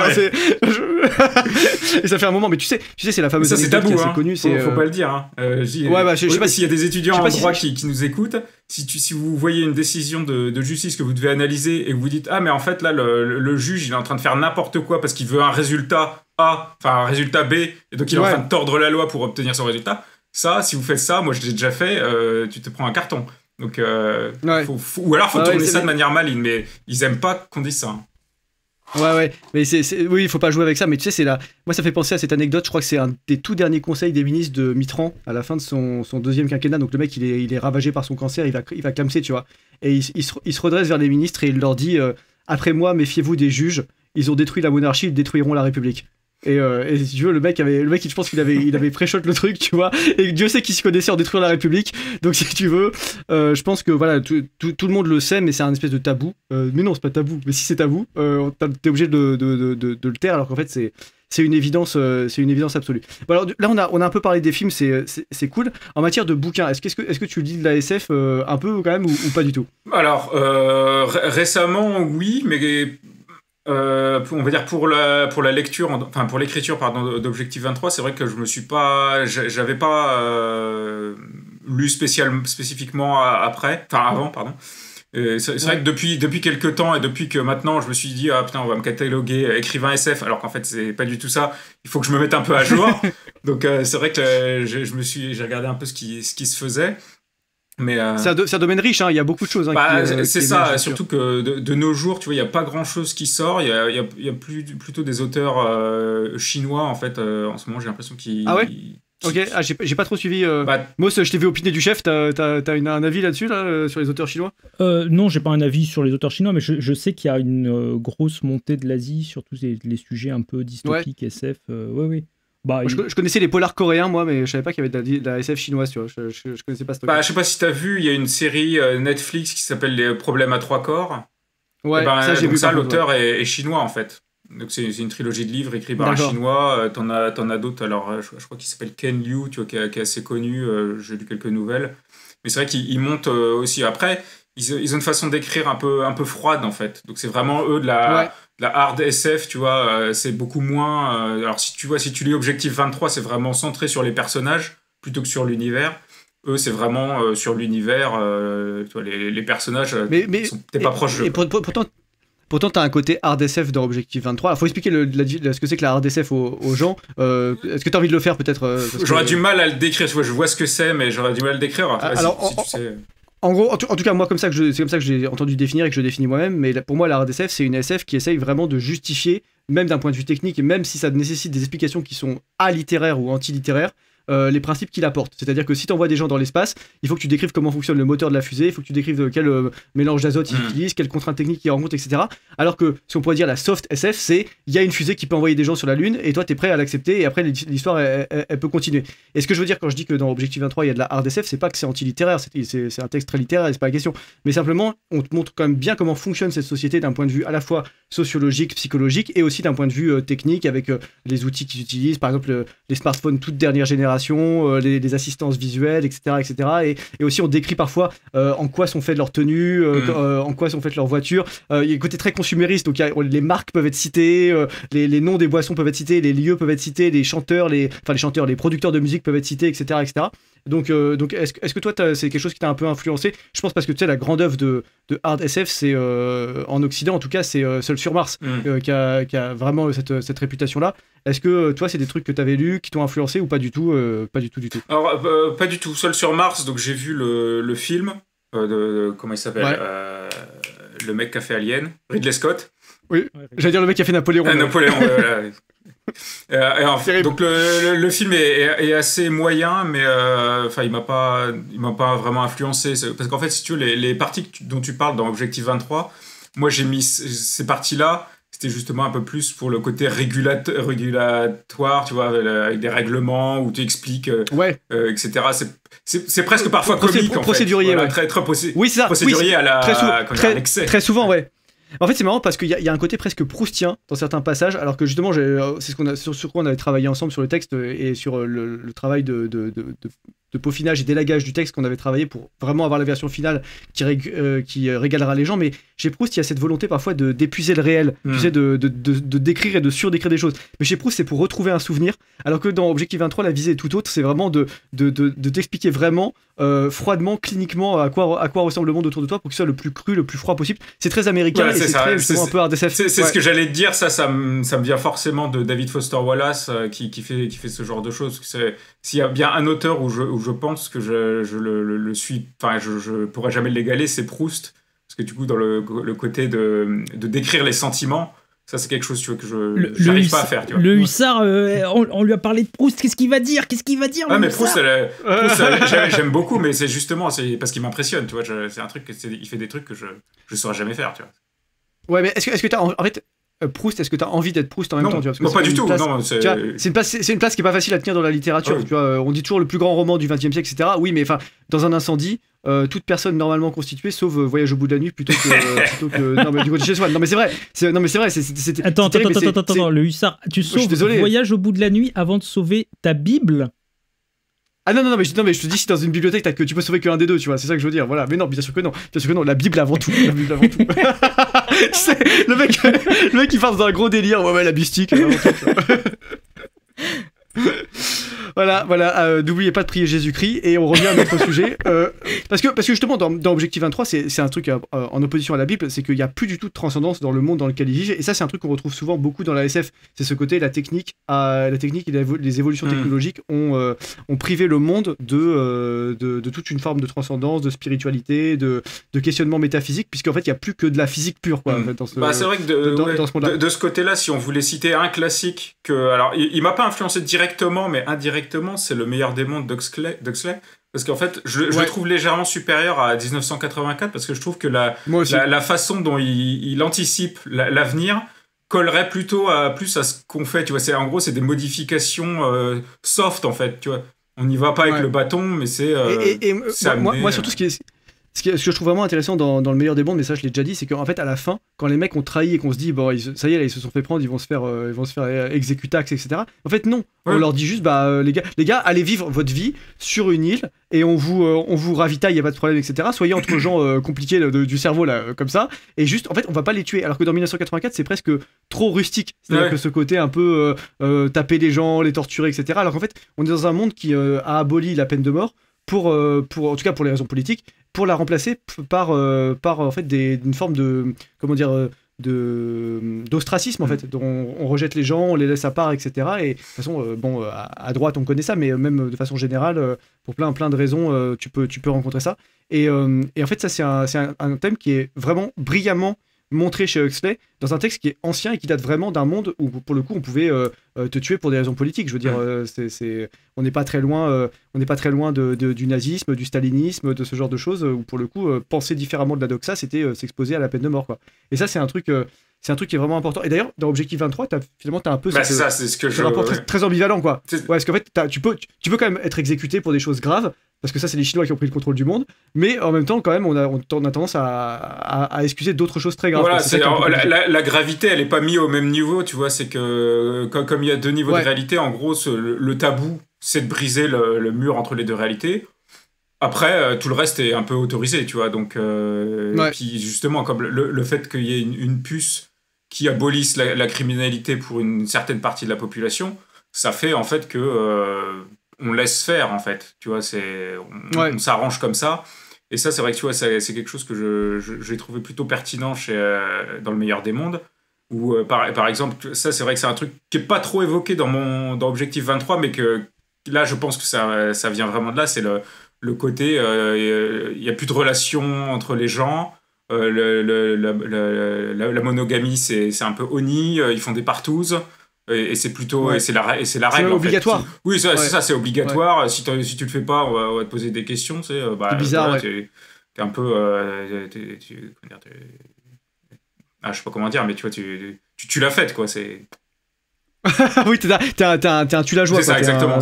Speaker 1: Et ça fait un moment, mais tu sais, c'est la fameuse.
Speaker 3: Ça c'est tabou, hein.
Speaker 1: Connue,
Speaker 3: faut pas le dire. Hein.
Speaker 1: Je sais pas
Speaker 3: s'il y a des étudiants en droit qui nous écoutent. Si vous voyez une décision de justice que vous devez analyser et que vous dites ah mais en fait là le juge il est en train de faire n'importe quoi parce qu'il veut un résultat A, enfin un résultat B, et donc il est en train de tordre la loi pour obtenir son résultat. Ça, si vous faites ça, moi je l'ai déjà fait, tu te prends un carton. Donc, ou alors faut tourner ça de manière maligne, mais ils aiment pas qu'on dise ça. Hein.
Speaker 1: Ouais, mais oui, il faut pas jouer avec ça, mais tu sais, moi ça fait penser à cette anecdote, je crois que c'est un des tout derniers conseils des ministres de Mitterrand, à la fin de son deuxième quinquennat, donc le mec il est ravagé par son cancer, il va clamser, tu vois, et il se redresse vers les ministres et il leur dit après moi, méfiez-vous des juges, ils ont détruit la monarchie, ils détruiront la République. Et si tu veux, le mec, je pense qu'il avait pré-shot le truc, tu vois. Et Dieu sait qu'il se connaissait en détruire la République. Donc si tu veux, je pense que voilà, tout le monde le sait, mais c'est un espèce de tabou. Mais non, c'est pas tabou. Mais si c'est tabou, t'es obligé de le taire, alors qu'en fait c'est une évidence, absolue. Bon, alors là, on a un peu parlé des films, c'est cool. En matière de bouquins, est-ce que tu lis de la SF un peu quand même ou pas du tout?
Speaker 3: Alors récemment, oui, mais on va dire pour la lecture, enfin pour l'écriture d'Objectif 23, c'est vrai que j'avais pas lu spécifiquement avant, pardon. C'est vrai que depuis quelques temps et depuis que maintenant je me suis dit ah putain on va me cataloguer écrivain SF alors qu'en fait c'est pas du tout ça, il faut que je me mette un peu à jour. Donc c'est vrai que j'ai regardé un peu ce qui se faisait. Mais
Speaker 1: c'est un domaine riche, hein. Il y a beaucoup de choses.
Speaker 3: C'est ça, surtout que de nos jours, tu vois, il n'y a pas grand-chose qui sort. Il y a plutôt des auteurs chinois, en fait, en ce moment, j'ai l'impression qu'ils...
Speaker 1: Ah ouais. Ok, j'ai pas trop suivi. Moss, je t'ai vu opiner du chef, t'as un avis là-dessus, sur les auteurs chinois?
Speaker 2: Non, j'ai pas un avis sur les auteurs chinois, mais je sais qu'il y a une grosse montée de l'Asie, surtout les sujets un peu dystopiques, SF. Oui.
Speaker 1: Je connaissais les polars coréens, moi, mais je savais pas qu'il y avait de la SF chinoise, tu vois. Je connaissais pas ce truc.
Speaker 3: Je sais pas si t'as vu, il y a une série Netflix qui s'appelle Les Problèmes à 3 corps.
Speaker 1: Ouais, ça j'ai vu.
Speaker 3: Ça, l'auteur est chinois, en fait. Donc c'est une trilogie de livres écrits par un chinois. T'en as d'autres. Alors je crois qu'il s'appelle Ken Liu, tu vois, qui est assez connu. J'ai lu quelques nouvelles. Mais c'est vrai qu'il monte aussi. Après, ils ont une façon d'écrire un peu froide, en fait. Donc c'est vraiment eux de la hard SF, tu vois. C'est beaucoup moins. Alors si tu lis Objectif 23, c'est vraiment centré sur les personnages plutôt que sur l'univers. Eux, c'est vraiment sur l'univers. Tu vois, les personnages, t'es pas proche d'eux.
Speaker 1: Pourtant, t'as un côté hard SF dans Objectif 23. Alors, faut expliquer ce que c'est que la hard SF aux gens. Est-ce que t'as envie de le faire, peut-être
Speaker 3: J'aurais du mal à le décrire. Tu vois, je vois ce que c'est, mais j'aurais du mal à le décrire.
Speaker 1: Alors,
Speaker 3: si tu sais...
Speaker 1: En gros, en tout cas, moi, c'est comme ça que j'ai entendu définir et que je définis moi-même. Mais pour moi, la hard SF, c'est une SF qui essaye vraiment de justifier, même d'un point de vue technique, et même si ça nécessite des explications qui sont alittéraires ou antilittéraires, les principes qu'il apporte. C'est-à-dire que si tu envoies des gens dans l'espace, il faut que tu décrives comment fonctionne le moteur de la fusée, il faut que tu décrives quel mélange d'azote il utilise, quelles contraintes techniques il rencontre, etc. Alors que, si on pourrait dire la soft SF, c'est il y a une fusée qui peut envoyer des gens sur la Lune et toi tu es prêt à l'accepter et après l'histoire elle peut continuer. Et ce que je veux dire quand je dis que dans Objectif 23 il y a de la hard SF, c'est pas que c'est anti-littéraire, c'est un texte très littéraire et c'est pas la question. Mais simplement, on te montre quand même bien comment fonctionne cette société d'un point de vue à la fois sociologique, psychologique et aussi d'un point de vue technique avec les outils qu'ils utilisent, par exemple les smartphones toute dernière génération, les assistances visuelles, etc. Et aussi on décrit parfois en quoi sont faites leurs tenues, en quoi sont faites leurs voitures. Il y a un côté très consumériste, donc les marques peuvent être citées, les noms des boissons peuvent être cités, les lieux peuvent être cités, les producteurs de musique peuvent être cités, etc. Donc est-ce que toi c'est quelque chose qui t'a un peu influencé? Je pense parce que tu sais la grande œuvre de hard SF c'est en Occident en tout cas c'est Seul sur Mars qui a vraiment cette réputation là. Est-ce que toi c'est des trucs que t'avais lus qui t'ont influencé ou pas du tout? Pas du tout.
Speaker 3: Alors pas du tout. Seul sur Mars, donc j'ai vu le film comment il s'appelle, le mec qui a fait Alien, Ridley Scott.
Speaker 1: Oui, j'allais dire le mec qui a fait Napoléon.
Speaker 3: Napoléon, voilà. Donc le film est assez moyen, mais il m'a pas vraiment influencé. Parce qu'en fait, si tu veux, les parties dont tu parles dans Objectif 23, moi j'ai mis ces parties-là, c'était justement un peu plus pour le côté régulatoire, tu vois, avec des règlements où tu expliques, etc. C'est presque parfois comique, en
Speaker 1: procédurier,
Speaker 3: fait. Voilà,
Speaker 1: ouais.
Speaker 3: très
Speaker 1: oui, c'est ça.
Speaker 3: procédurier à la
Speaker 1: très souvent, ouais. En fait, c'est marrant parce qu'il y a un côté presque proustien dans certains passages, alors que justement, c'est sur quoi on avait travaillé ensemble sur le texte et sur le travail de peaufinage et d'élagage du texte qu'on avait travaillé pour vraiment avoir la version finale qui régalera les gens. Mais chez Proust, il y a cette volonté parfois d'épuiser le réel, tu sais, de décrire et de surdécrire des choses. Mais chez Proust, c'est pour retrouver un souvenir, alors que dans Objectif 23, la visée est tout autre. C'est vraiment de t'expliquer vraiment froidement, cliniquement, à quoi ressemble le monde autour de toi pour que ce soit le plus cru, le plus froid possible. C'est très américain, ouais, et c'est très, justement, un peu hard SF.
Speaker 3: C'est ce que j'allais te dire, ça me vient forcément de David Foster Wallace qui fait ce genre de choses. S'il y a bien un auteur où je pense que je le suis, enfin je pourrais jamais l'égaler, c'est Proust, parce que du coup dans le côté de décrire les sentiments, ça c'est quelque chose, tu vois, que je n'arrive pas à faire, tu vois.
Speaker 2: Le hussard, on lui a parlé de Proust, qu'est-ce qu'il va dire
Speaker 3: mais Proust, j'aime beaucoup, mais c'est justement parce qu'il m'impressionne, tu vois. C'est un truc, il fait des trucs que je saurais jamais faire, tu vois.
Speaker 1: Ouais, mais est-ce que t'as en fait Proust, est-ce que tu as envie d'être Proust en même temps, tu vois, parce que
Speaker 3: non, pas du tout.
Speaker 1: C'est une place qui est pas facile à tenir dans la littérature. Ouais. Tu vois, on dit toujours le plus grand roman du XXe siècle, etc. Oui, mais enfin, dans un incendie, toute personne normalement constituée, sauf Voyage au bout de la nuit, plutôt que non, mais du côté de chez soi. Non, mais c'est vrai.
Speaker 2: Attends, le hussard, tu sauves Voyage au bout de la nuit avant de sauver ta Bible.
Speaker 1: Ah non, mais je te dis, si dans une bibliothèque que tu peux sauver qu'un des deux, tu vois, c'est ça que je veux dire, voilà. Mais non, bien sûr que non, la Bible avant tout. Le mec il part dans un gros délire, ouais, la bistique. Voilà, n'oubliez pas de prier Jésus-Christ, et on revient à notre sujet. Parce que justement, dans Objectif 23, c'est un truc en opposition à la Bible, c'est qu'il n'y a plus du tout de transcendance dans le monde dans lequel il vit, et ça, c'est un truc qu'on retrouve souvent beaucoup dans la SF. C'est ce côté, la technique et les évolutions technologiques ont privé le monde de toute une forme de transcendance, de spiritualité, de questionnement métaphysique, puisqu'en fait, il n'y a plus que de la physique pure, quoi. En fait,
Speaker 3: c'est vrai que dans ce monde-là. De ce côté-là, si on voulait citer un classique alors, il m'a pas influencé directement, mais indirectement, c'est Le meilleur des mondes d'Huxley, parce qu'en fait je le trouve légèrement supérieur à 1984, parce que je trouve que la façon dont il anticipe l'avenir collerait plutôt plus à ce qu'on fait, tu vois. En gros, c'est des modifications soft, en fait, tu vois. On n'y va pas avec le bâton, mais c'est
Speaker 1: moi surtout ce que je trouve vraiment intéressant dans Le meilleur des mondes, mais ça je l'ai déjà dit, c'est qu'en fait à la fin, quand les mecs ont trahi et qu'on se dit bon, ça y est, là, ils se sont fait prendre, ils vont se faire exécutax, etc. En fait non, on leur dit juste les gars, allez vivre votre vie sur une île et on vous ravitaille, y a pas de problème, etc. Soyez entre gens compliqués du cerveau là, comme ça, et juste en fait on va pas les tuer. Alors que dans 1984 c'est presque trop rustique, c'est-à-dire que ce côté un peu taper les gens, les torturer, etc. Alors qu'en fait on est dans un monde qui a aboli la peine de mort pour en tout cas pour les raisons politiques, pour la remplacer par en fait une forme de d'ostracisme, en fait, dont on rejette les gens, on les laisse à part, etc. Et de toute façon, à droite on connaît ça, mais même de façon générale, pour plein de raisons, tu peux rencontrer ça. Et en fait ça c'est un thème qui est vraiment brillamment montré chez Huxley dans un texte qui est ancien et qui date vraiment d'un monde où, pour le coup, on pouvait te tuer pour des raisons politiques. Je veux dire, on n'est pas très loin, du nazisme, du stalinisme, de ce genre de choses, où pour le coup, penser différemment de la doxa, c'était s'exposer à la peine de mort, quoi. Et ça, c'est un truc qui est vraiment important. Et d'ailleurs, dans Objectif 23, finalement, t'as un peu
Speaker 3: c'est ça, c'est ce que je...
Speaker 1: rapport très ambivalent, quoi. Ouais, parce qu'en fait, tu peux quand même être exécuté pour des choses graves, parce que ça, c'est les Chinois qui ont pris le contrôle du monde, mais en même temps, quand même, on a tendance à excuser d'autres choses très graves.
Speaker 3: Voilà, la gravité, elle est pas mise au même niveau, tu vois, c'est que comme il y a deux niveaux de réalité, en gros, le tabou, c'est de briser le mur entre les deux réalités. Après, tout le reste est un peu autorisé, tu vois, donc... Et puis, justement, comme le fait qu'il y ait une puce qui abolisse la criminalité pour une certaine partie de la population, ça fait, en fait, que... on laisse faire, en fait, tu vois, on s'arrange comme ça. Et ça, c'est vrai que, tu vois, c'est quelque chose que j'ai trouvé plutôt pertinent dans Le Meilleur des Mondes, où, par exemple, ça, c'est vrai que c'est un truc qui n'est pas trop évoqué dans Objectif 23, mais que là, je pense que ça vient vraiment de là, c'est le côté, il n'y a plus de relation entre les gens, la monogamie, c'est un peu honni, ils font des partouzes, et c'est plutôt et c'est la règle,
Speaker 1: c'est
Speaker 3: En
Speaker 1: obligatoire.
Speaker 3: fait. Oui, c'est ça, c'est obligatoire. Si tu le fais pas, on va te poser des questions, c'est
Speaker 1: bizarre.
Speaker 3: T'es un peu je sais pas comment dire, mais tu vois, tu l'as faite, quoi, c'est...
Speaker 1: Oui, t'es un tu la joie,
Speaker 3: c'est ça, exactement,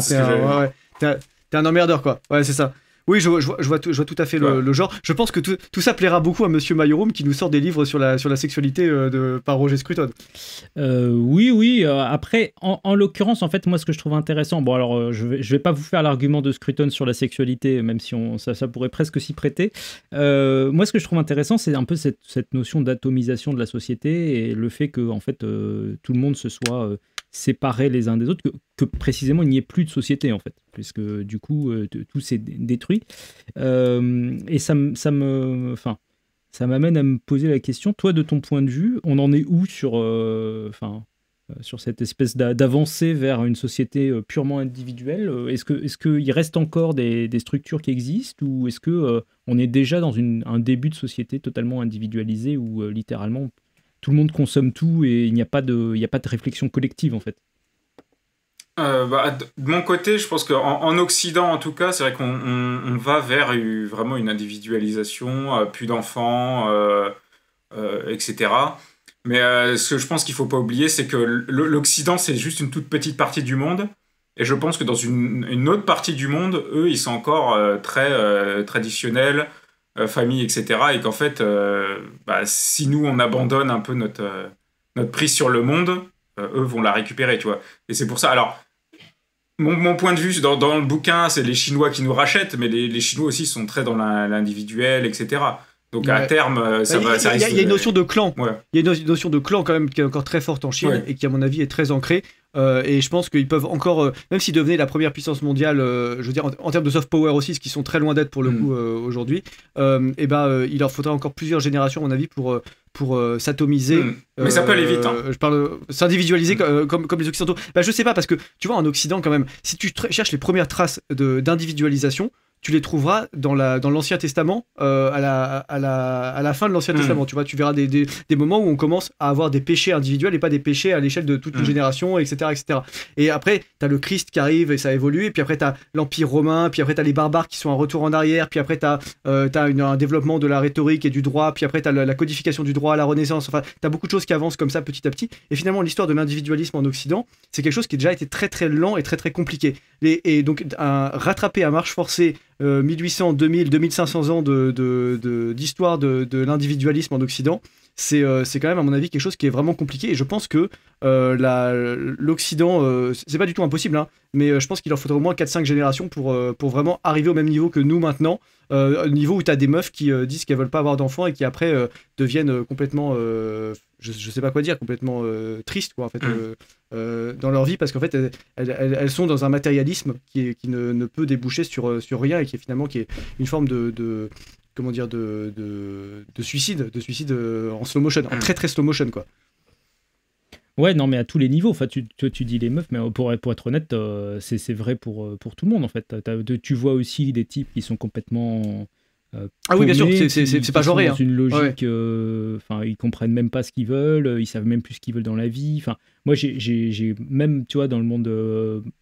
Speaker 1: t'es un emmerdeur, quoi. Ouais, c'est ça. Oui, je vois tout à fait le genre. Je pense que tout ça plaira beaucoup à Monsieur Mayorum qui nous sort des livres sur la sexualité par Roger Scruton.
Speaker 2: Oui. Après, en l'occurrence, en fait, moi, ce que je trouve intéressant, bon, alors, je vais pas vous faire l'argument de Scruton sur la sexualité, même si ça pourrait presque s'y prêter. Moi, ce que je trouve intéressant, c'est un peu cette notion d'atomisation de la société et le fait que, en fait, tout le monde se soit séparés les uns des autres, que précisément il n'y ait plus de société, en fait, puisque du coup tout s'est détruit, et ça m'amène à me poser la question, toi, de ton point de vue, on en est où sur cette espèce d'avancée vers une société purement individuelle? Est-ce qu'il reste encore des structures qui existent, ou est-ce que on est déjà dans un début de société totalement individualisée où littéralement tout le monde consomme tout et il n'y a pas de réflexion collective, en fait?
Speaker 3: De mon côté, je pense qu'en Occident, en tout cas, c'est vrai qu'on va vers vraiment une individualisation, plus d'enfants, etc. Mais ce que je pense qu'il ne faut pas oublier, c'est que l'Occident, c'est juste une toute petite partie du monde. Et je pense que dans une autre partie du monde, eux, ils sont encore très traditionnels, famille, etc. Et qu'en fait, si nous, on abandonne un peu notre prise sur le monde, eux vont la récupérer, tu vois. Et c'est pour ça... Alors, mon point de vue dans le bouquin, c'est les Chinois qui nous rachètent, mais les Chinois aussi sont très dans l'individuel, etc. Donc à terme, ça risque...
Speaker 1: Il y a une notion de clan.
Speaker 3: Ouais.
Speaker 1: Il y a une notion de clan quand même qui est encore très forte en Chine et qui, à mon avis, est très ancrée. Et je pense qu'ils peuvent encore, même s'ils devenaient la première puissance mondiale, je veux dire en termes de soft power aussi, ce qui sont très loin d'être pour le coup aujourd'hui, il leur faudra encore plusieurs générations, à mon avis, pour s'atomiser.
Speaker 3: Mais ça peut aller vite.
Speaker 1: Je parle s'individualiser comme les Occidentaux. Je sais pas, parce que tu vois, en Occident quand même, si tu cherches les premières traces d'individualisation, tu les trouveras dans l'Ancien Testament, à la fin de l'Ancien Testament. Tu vois, tu verras des moments où on commence à avoir des péchés individuels et pas des péchés à l'échelle de toute une génération, etc., etc. Et après, t'as le Christ qui arrive et ça évolue, et puis après t'as l'Empire romain, puis après t'as les barbares qui sont en retour en arrière, puis après t'as un développement de la rhétorique et du droit, puis après t'as la codification du droit à la Renaissance. Enfin, t'as beaucoup de choses qui avancent comme ça petit à petit. Et finalement, l'histoire de l'individualisme en Occident, c'est quelque chose qui a déjà été très très lent et très très compliqué. Et donc rattraper à marche forcée 1800, 2000, 2500 ans d'histoire de l'individualisme en Occident, c'est quand même, à mon avis, quelque chose qui est vraiment compliqué. Et je pense que l'Occident, c'est pas du tout impossible, hein, mais je pense qu'il leur faudrait au moins 4-5 générations pour vraiment arriver au même niveau que nous maintenant. Niveau où tu as des meufs qui disent qu'elles veulent pas avoir d'enfants et qui après deviennent complètement, je sais pas quoi dire, complètement tristes, quoi, en fait, dans leur vie, parce qu'en fait elles sont dans un matérialisme qui ne peut déboucher sur rien, et qui est finalement une forme de comment dire, de suicide en slow motion, en très très slow motion, quoi.
Speaker 2: Ouais, non, mais à tous les niveaux. Enfin, tu dis les meufs, mais pour être honnête, c'est vrai pour tout le monde, en fait. Tu vois aussi des types qui sont complètement
Speaker 1: Ah oui, bien sûr,
Speaker 2: paumés,
Speaker 1: c'est pas
Speaker 2: qui sont
Speaker 1: genré.
Speaker 2: dans une logique,
Speaker 1: Ouais.
Speaker 2: ils comprennent même pas ce qu'ils veulent, ils savent même plus ce qu'ils veulent dans la vie. Enfin, moi, j'ai même, tu vois, dans le monde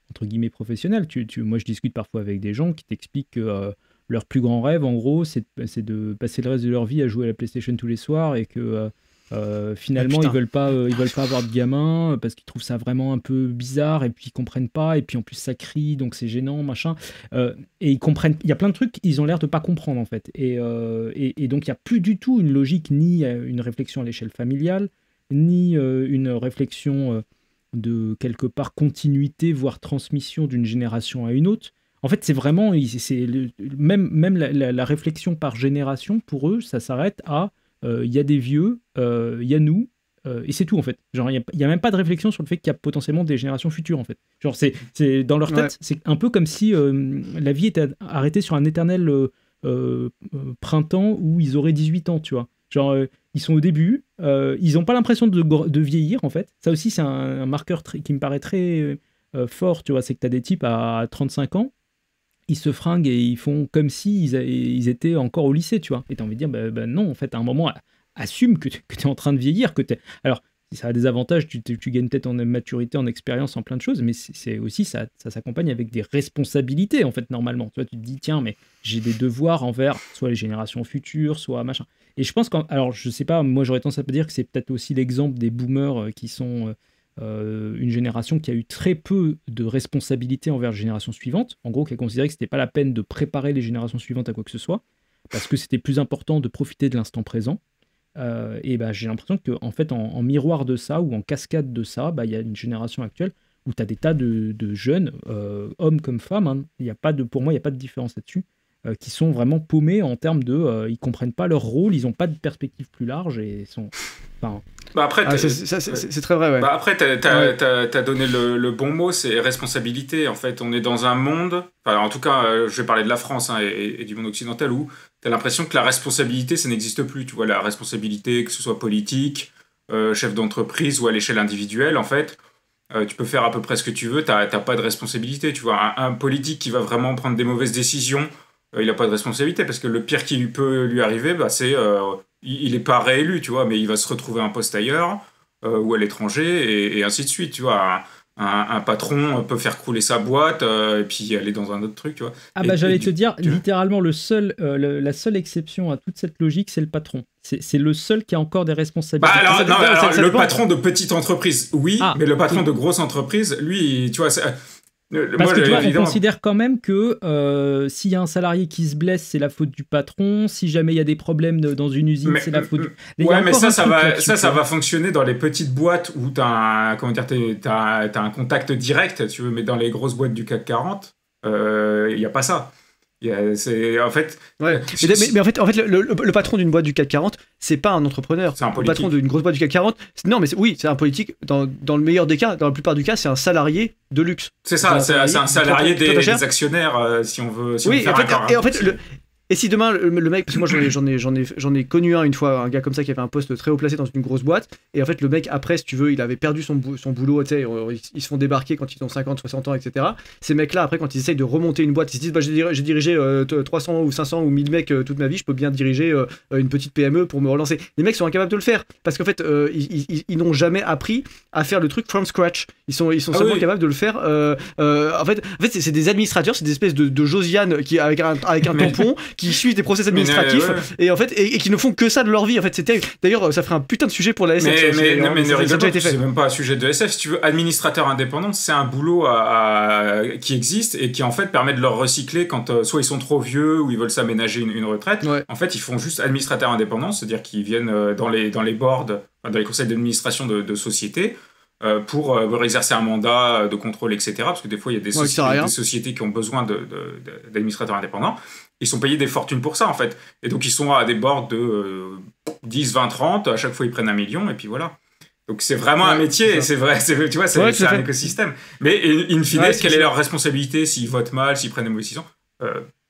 Speaker 2: entre guillemets professionnel, moi, je discute parfois avec des gens qui t'expliquent que leur plus grand rêve, en gros, c'est de passer le reste de leur vie à jouer à la PlayStation tous les soirs et que finalement, ils veulent pas avoir de gamins parce qu'ils trouvent ça vraiment un peu bizarre et puis ils comprennent pas et puis en plus ça crie donc c'est gênant machin et ils comprennent. Il y a plein de trucs ils ont l'air de pas comprendre en fait et donc il y a plus du tout une logique ni une réflexion à l'échelle familiale ni une réflexion de quelque part continuité voire transmission d'une génération à une autre. En fait, c'est vraiment même la réflexion par génération pour eux, ça s'arrête à il y a des vieux, il y a nous, et c'est tout en fait. Genre, il n'y a même pas de réflexion sur le fait qu'il y a potentiellement des générations futures en fait. Genre, c'est dans leur tête,
Speaker 1: Ouais.
Speaker 2: c'est un peu comme si la vie était arrêtée sur un éternel printemps où ils auraient 18 ans, tu vois. Genre, ils sont au début, ils n'ont pas l'impression de vieillir en fait. Ça aussi, c'est un marqueur qui me paraît très fort, tu vois. C'est que tu as des types à 35 ans. Ils se fringuent et ils font comme ils étaient encore au lycée, tu vois. Et t'as envie de dire, bah non, en fait, à un moment, assume que tu es en train de vieillir. Alors, ça a des avantages, tu gagnes peut-être en maturité, en expérience, en plein de choses, mais c'est aussi, ça s'accompagne avec des responsabilités, en fait, normalement. Tu vois, tu te dis, tiens, mais j'ai des devoirs envers soit les générations futures, soit machin. Et je pense alors, je sais pas, moi, j'aurais tendance à dire que c'est peut-être aussi l'exemple des boomers qui sont... une génération qui a eu très peu de responsabilités envers la génération suivante, en gros qui a considéré que c'était pas la peine de préparer les générations suivantes à quoi que ce soit, parce que c'était plus important de profiter de l'instant présent. Et j'ai l'impression que en fait en miroir de ça ou en cascade de ça, il y a une génération actuelle où tu as des tas de jeunes, hommes comme femmes, hein, pour moi il n'y a pas de différence là-dessus, qui sont vraiment paumés en termes de ils comprennent pas leur rôle, ils n'ont pas de perspective plus large et sont... Enfin,
Speaker 3: après,
Speaker 1: c'est très vrai, ouais.
Speaker 3: Après, t'as donné le bon mot, c'est responsabilité. En fait, on est dans un monde, en tout cas, je vais parler de la France hein, et du monde occidental, où t'as l'impression que la responsabilité, ça n'existe plus. Tu vois, la responsabilité, que ce soit politique, chef d'entreprise ou à l'échelle individuelle, en fait, tu peux faire à peu près ce que tu veux, t'as pas de responsabilité. Tu vois, un politique qui va vraiment prendre des mauvaises décisions, il n'a pas de responsabilité, parce que le pire qui peut lui arriver, c'est... il n'est pas réélu, tu vois, mais il va se retrouver un poste ailleurs ou à l'étranger et ainsi de suite, tu vois. Un patron peut faire couler sa boîte et puis aller dans un autre truc, tu vois.
Speaker 2: J'allais te dire, littéralement, la seule exception à toute cette logique, c'est le patron. C'est le seul qui a encore des responsabilités.
Speaker 3: Le patron de petite entreprise, oui, mais le patron de grosse entreprise, lui, tu vois...
Speaker 2: Parce que tu vois, on considère quand même que s'il y a un salarié qui se blesse, c'est la faute du patron. Si jamais il y a des problèmes dans une usine, c'est la faute du...
Speaker 3: Ouais, mais ça va fonctionner dans les petites boîtes où t'as un contact direct, tu veux, mais dans les grosses boîtes du CAC 40, il n'y a pas ça. C'est en fait.
Speaker 1: Ouais. Mais en fait, le patron d'une boîte du CAC 40, c'est pas un entrepreneur.
Speaker 3: C'est un politique.
Speaker 1: Le patron d'une grosse boîte du CAC 40, non, mais oui, c'est un politique. Dans le meilleur des cas, dans la plupart du cas, c'est un salarié de luxe.
Speaker 3: C'est ça, c'est un salarié des actionnaires, si on veut. Si
Speaker 1: oui,
Speaker 3: on veut
Speaker 1: en fait, et si demain le mec, parce que moi j'en ai connu une fois, un gars comme ça qui avait un poste très haut placé dans une grosse boîte, et en fait le mec après, si tu veux, il avait perdu son boulot, tu sais, ils se font débarquer quand ils ont 50, 60 ans, etc. Ces mecs-là, après, quand ils essayent de remonter une boîte, ils se disent, j'ai dirigé 300 ou 500 ou 1000 mecs toute ma vie, je peux bien diriger une petite PME pour me relancer. Les mecs sont incapables de le faire, parce qu'en fait, ils n'ont jamais appris à faire le truc from scratch. Ils sont seulement capables de le faire. En fait, c'est des administrateurs, c'est des espèces de Josiane qui avec un tampon qui suivent des process administratifs et en fait et qui ne font que ça de leur vie. En fait, c'est terrible. D'ailleurs, ça ferait un putain de sujet pour la SF.
Speaker 3: Mais ne rigole pas, c'est même pas un sujet de SF. Si tu veux, administrateur indépendant, c'est un boulot qui existe et qui en fait permet de leur recycler quand soit ils sont trop vieux ou ils veulent s'aménager une retraite. Ouais. En fait, ils font juste administrateur indépendant, c'est-à-dire qu'ils viennent dans les boards, dans les conseils d'administration de sociétés. Pour exercer un mandat de contrôle, etc. Parce que des fois, il y a des sociétés qui ont besoin d'administrateurs indépendants. Ils sont payés des fortunes pour ça, en fait. Et donc, ils sont à des boards de 10, 20, 30. À chaque fois, ils prennent 1 million, et puis voilà. Donc, c'est vraiment un métier, c'est vrai, tu vois, c'est un écosystème. Mais in fine, quelle est leur responsabilité s'ils votent mal, s'ils prennent des mauvaises décisions ?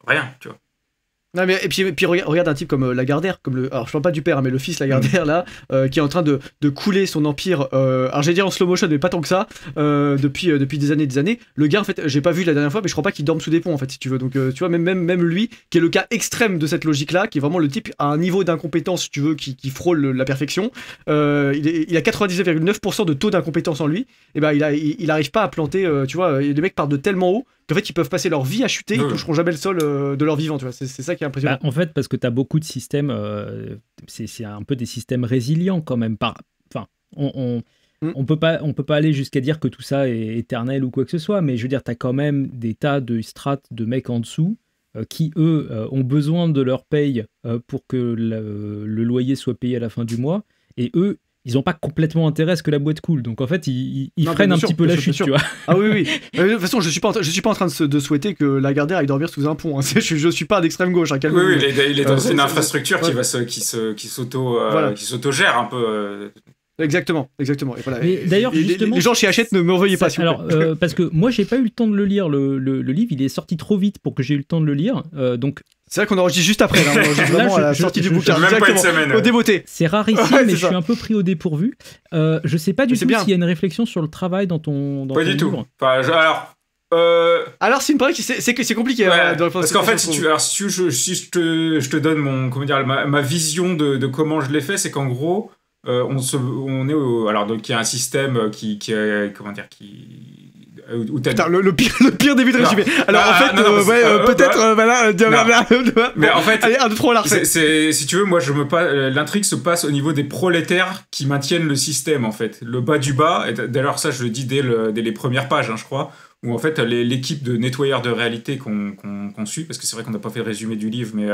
Speaker 3: Rien, tu vois.
Speaker 1: Non mais et puis regarde un type comme Lagardère, alors je parle pas du père, hein, mais le fils Lagardère là, qui est en train de couler son empire. Alors j'ai dit en slow motion, mais pas tant que ça, depuis des années. Le gars en fait, j'ai pas vu la dernière fois, mais je crois pas qu'il dorme sous des ponts en fait, si tu veux. Donc tu vois, même lui, qui est le cas extrême de cette logique là, qui est vraiment le type à un niveau d'incompétence, si tu veux, qui frôle la perfection. Il a 99,9% de taux d'incompétence en lui. Et ben il arrive pas à planter. Tu vois, les mecs partent de tellement haut qu'en fait ils peuvent passer leur vie à chuter, ils toucheront jamais le sol de leur vivant, tu vois. C'est ça qui est impressionnant.
Speaker 2: En fait, parce que tu as beaucoup de systèmes, c'est un peu des systèmes résilients quand même. Enfin, on peut pas aller jusqu'à dire que tout ça est éternel ou quoi que ce soit, mais je veux dire, tu as quand même des tas de strates de mecs en dessous qui, eux, ont besoin de leur paye pour que le loyer soit payé à la fin du mois, et eux, ils n'ont pas complètement intérêt à ce que la boîte coule. Donc en fait, ils freinent un petit peu la chute, tu vois.
Speaker 1: Ah oui. De toute façon, je suis pas en train de souhaiter que Lagardère aille dormir sous un pont. Hein. Je suis pas d'extrême gauche. Hein,
Speaker 3: oui, il est dans une infrastructure qui s'auto-gère un peu.
Speaker 1: Exactement. Et voilà.
Speaker 2: D'ailleurs, justement,
Speaker 1: les gens chez Hachette ne me veuillez pas.
Speaker 2: Alors, parce que moi, j'ai pas eu le temps de le lire. Le livre, il est sorti trop vite pour que j'ai eu le temps de le lire. Donc.
Speaker 1: C'est vrai qu'on enregistre juste après, là. On enregistre vraiment à la sortie du bouquin.
Speaker 3: Même pas une semaine.
Speaker 1: Au débeauté.
Speaker 2: C'est rarissime, mais je suis un peu pris au dépourvu. Je sais pas du tout s'il y a une réflexion sur le travail dans ton
Speaker 3: pas du
Speaker 2: livre.
Speaker 3: Tout. Enfin,
Speaker 1: alors c'est une parole c'est compliqué.
Speaker 3: Ouais, parce qu'en fait, si je te donne ma vision de comment je l'ai fait, c'est qu'en gros, on est alors donc il y a un système qui
Speaker 1: putain, le pire début de résumé. Alors en fait, peut-être,
Speaker 3: mais en fait,
Speaker 1: allez, 1, 2, 3, on la refait.
Speaker 3: Si tu veux, moi, l'intrigue se passe au niveau des prolétaires qui maintiennent le système, en fait. Le bas du bas, et d'ailleurs, ça, je le dis dès les premières pages, hein, je crois, où en fait, l'équipe de nettoyeurs de réalité qu'on suit, parce que c'est vrai qu'on n'a pas fait le résumé du livre, mais.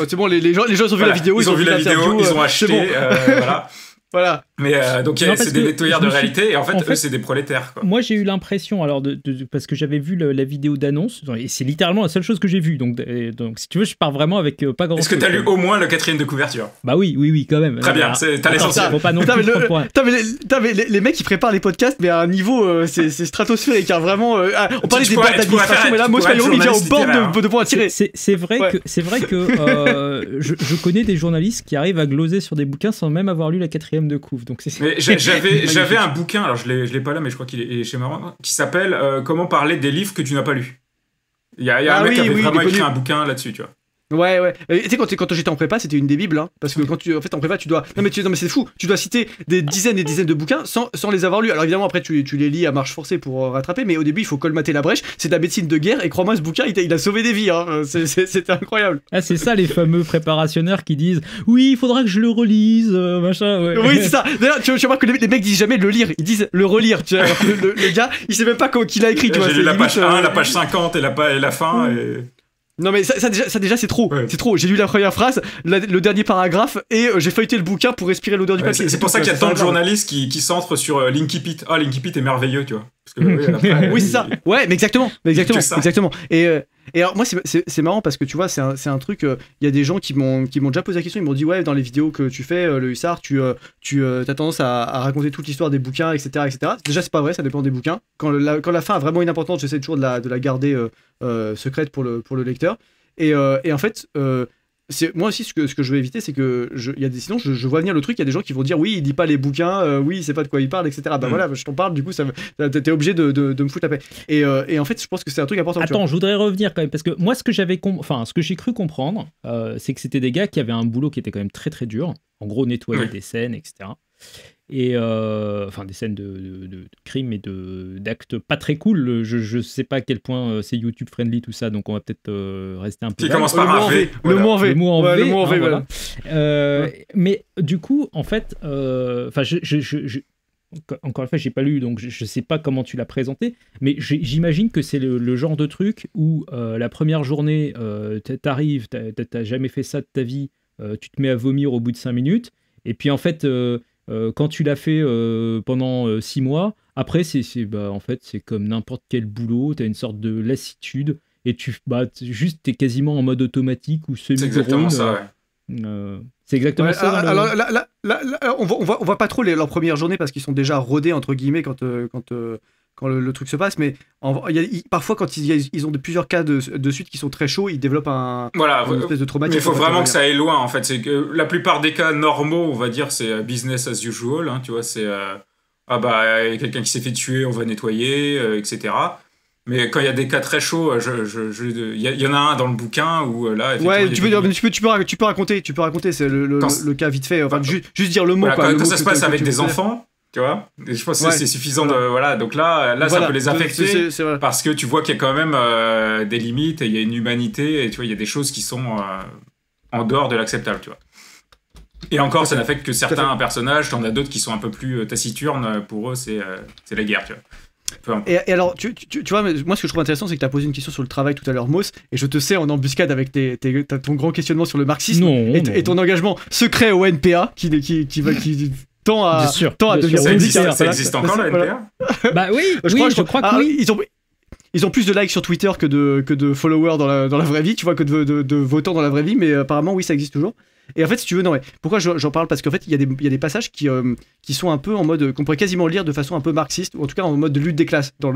Speaker 1: C'est bon, les gens ont vu la vidéo,
Speaker 3: ils ont vu la vidéo, ils ont acheté,
Speaker 1: bon.
Speaker 3: voilà.
Speaker 1: Voilà.
Speaker 3: Mais donc c'est des nettoyeurs de réalité et en fait eux c'est des prolétaires, quoi.
Speaker 2: Moi j'ai eu l'impression alors parce que j'avais vu la vidéo d'annonce et c'est littéralement la seule chose que j'ai vue donc si tu veux je pars vraiment avec pas grand chose.
Speaker 3: Est-ce que t'as lu au moins le 4e de couverture?
Speaker 2: Bah oui quand même.
Speaker 3: Très bien, t'as l'essentiel.
Speaker 2: Faut pas non plus
Speaker 1: les mecs qui préparent les podcasts mais à un niveau c'est stratosphérique, hein, vraiment. On parlait des boîtes d'administration mais là Mosca Yorum il vient au bord de points à tirer.
Speaker 2: C'est vrai que je connais des journalistes qui arrivent à gloser sur des bouquins sans même avoir lu la 4e de couve. Donc
Speaker 3: mais j'avais un bouquin, alors je l'ai pas là, mais je crois qu'il est chez Marron, qui s'appelle Comment parler des livres que tu n'as pas lus. Il y a un mec qui avait vraiment écrit un bouquin là-dessus, tu vois.
Speaker 1: Ouais. Tu sais, quand j'étais en prépa, c'était une des bibles, hein, parce que en prépa, tu dois. Non, mais c'est fou, tu dois citer des dizaines et dizaines de bouquins sans les avoir lus. Alors évidemment, après, tu les lis à marche forcée pour rattraper, mais au début, il faut colmater la brèche. C'est de la médecine de guerre, et crois-moi, ce bouquin, il a sauvé des vies, hein. C'était incroyable.
Speaker 2: Ah, c'est ça, les fameux préparationnaires qui disent oui, il faudra que je le relise, machin. Ouais.
Speaker 1: Oui, c'est ça. D'ailleurs, tu vois que les mecs disent jamais le lire, ils disent le relire. Tu vois, le gars, il sait même pas qui l'a écrit.
Speaker 3: J'ai lu la page 1, la page 50 et la fin. Et...
Speaker 1: Non mais ça déjà c'est trop, c'est trop. J'ai lu la première phrase, le dernier paragraphe et j'ai feuilleté le bouquin pour respirer l'odeur du papier.
Speaker 3: C'est pour ça qu'il y a tant de journalistes qui centrent sur Linkipit. Ah, Linkipit est merveilleux, tu vois. Parce que, après,
Speaker 1: oui c'est ça. Ouais mais exactement. Et alors moi c'est marrant parce que tu vois c'est un truc. Il y a des gens qui m'ont déjà posé la question. Ils m'ont dit ouais dans les vidéos que tu fais le hussard tu as tendance à raconter toute l'histoire des bouquins etc. Déjà c'est pas vrai, ça dépend des bouquins. Quand la fin a vraiment une importance, j'essaie toujours de la garder secrète pour le lecteur. Et en fait moi aussi ce que je veux éviter c'est que sinon je vois venir le truc, il y a des gens qui vont dire oui il lit pas les bouquins, oui il sait pas de quoi il parle etc. Bah voilà je t'en parle, du coup t'es obligé de me foutre la paix et en fait je pense que c'est un truc important.
Speaker 2: Attends, je voudrais revenir quand même parce que moi ce que j'ai cru comprendre c'est que c'était des gars qui avaient un boulot qui était quand même très très dur, en gros nettoyer des scènes etc. Et enfin des scènes de crimes et d'actes pas très cool. Je sais pas à quel point c'est YouTube friendly tout ça, donc on va peut-être rester un peu.
Speaker 3: Qui commence par un V.
Speaker 1: Le mot en V.
Speaker 2: Voilà. Mais du coup en fait enfin encore une fois j'ai pas lu donc je sais pas comment tu l'as présenté, mais j'imagine que c'est le genre de truc où la première journée t'arrives, t'as jamais fait ça de ta vie, tu te mets à vomir au bout de 5 minutes et puis en fait quand tu l'as fait pendant 6 mois, après en fait c'est comme n'importe quel boulot, t'as une sorte de lassitude et t'es quasiment en mode automatique ou semi-drone.
Speaker 3: C'est exactement ça,
Speaker 2: c'est exactement ça.
Speaker 1: Alors là, on voit pas trop leur première journée parce qu'ils sont déjà rodés entre guillemets quand quand le truc se passe, mais parfois quand ils ont plusieurs cas de suite qui sont très chauds, ils développent une espèce de traumatisme.
Speaker 3: Mais il faut vraiment que ça aille loin, en fait. C'est que la plupart des cas normaux, on va dire, c'est business as usual, hein, tu vois, c'est y a quelqu'un qui s'est fait tuer, on va nettoyer, etc. Mais quand il y a des cas très chauds, il y en a un dans le bouquin où là...
Speaker 1: Ouais, tu peux raconter, c'est le cas vite fait, enfin, juste dire le mot.
Speaker 3: Voilà,
Speaker 1: quoi,
Speaker 3: quand ça se passe avec des enfants, tu vois, et je pense que c'est suffisant de... Voilà, donc là ça peut les affecter, parce que tu vois qu'il y a quand même des limites, et il y a une humanité, et tu vois, il y a des choses qui sont en dehors de l'acceptable, tu vois. Et encore, ça n'affecte que certains personnages, t'en as d'autres qui sont un peu plus taciturnes, pour eux, c'est la guerre, tu vois.
Speaker 1: Et alors, tu vois, moi ce que je trouve intéressant, c'est que tu as posé une question sur le travail tout à l'heure, Moss, et je te sais en embuscade avec ton grand questionnement sur le marxisme et ton engagement secret au NPA qui tend à devenir
Speaker 3: ça existe encore le NPA?
Speaker 2: Bah oui, je crois que oui.
Speaker 1: Ils ont plus de likes sur Twitter que de followers dans la vraie vie, tu vois, que de votants dans la vraie vie, mais apparemment oui, ça existe toujours. Et en fait, si tu veux, pourquoi j'en parle? Parce qu'en fait, il y a des passages qui sont un peu en mode qu'on pourrait quasiment lire de façon un peu marxiste, ou en tout cas en mode de lutte des classes dans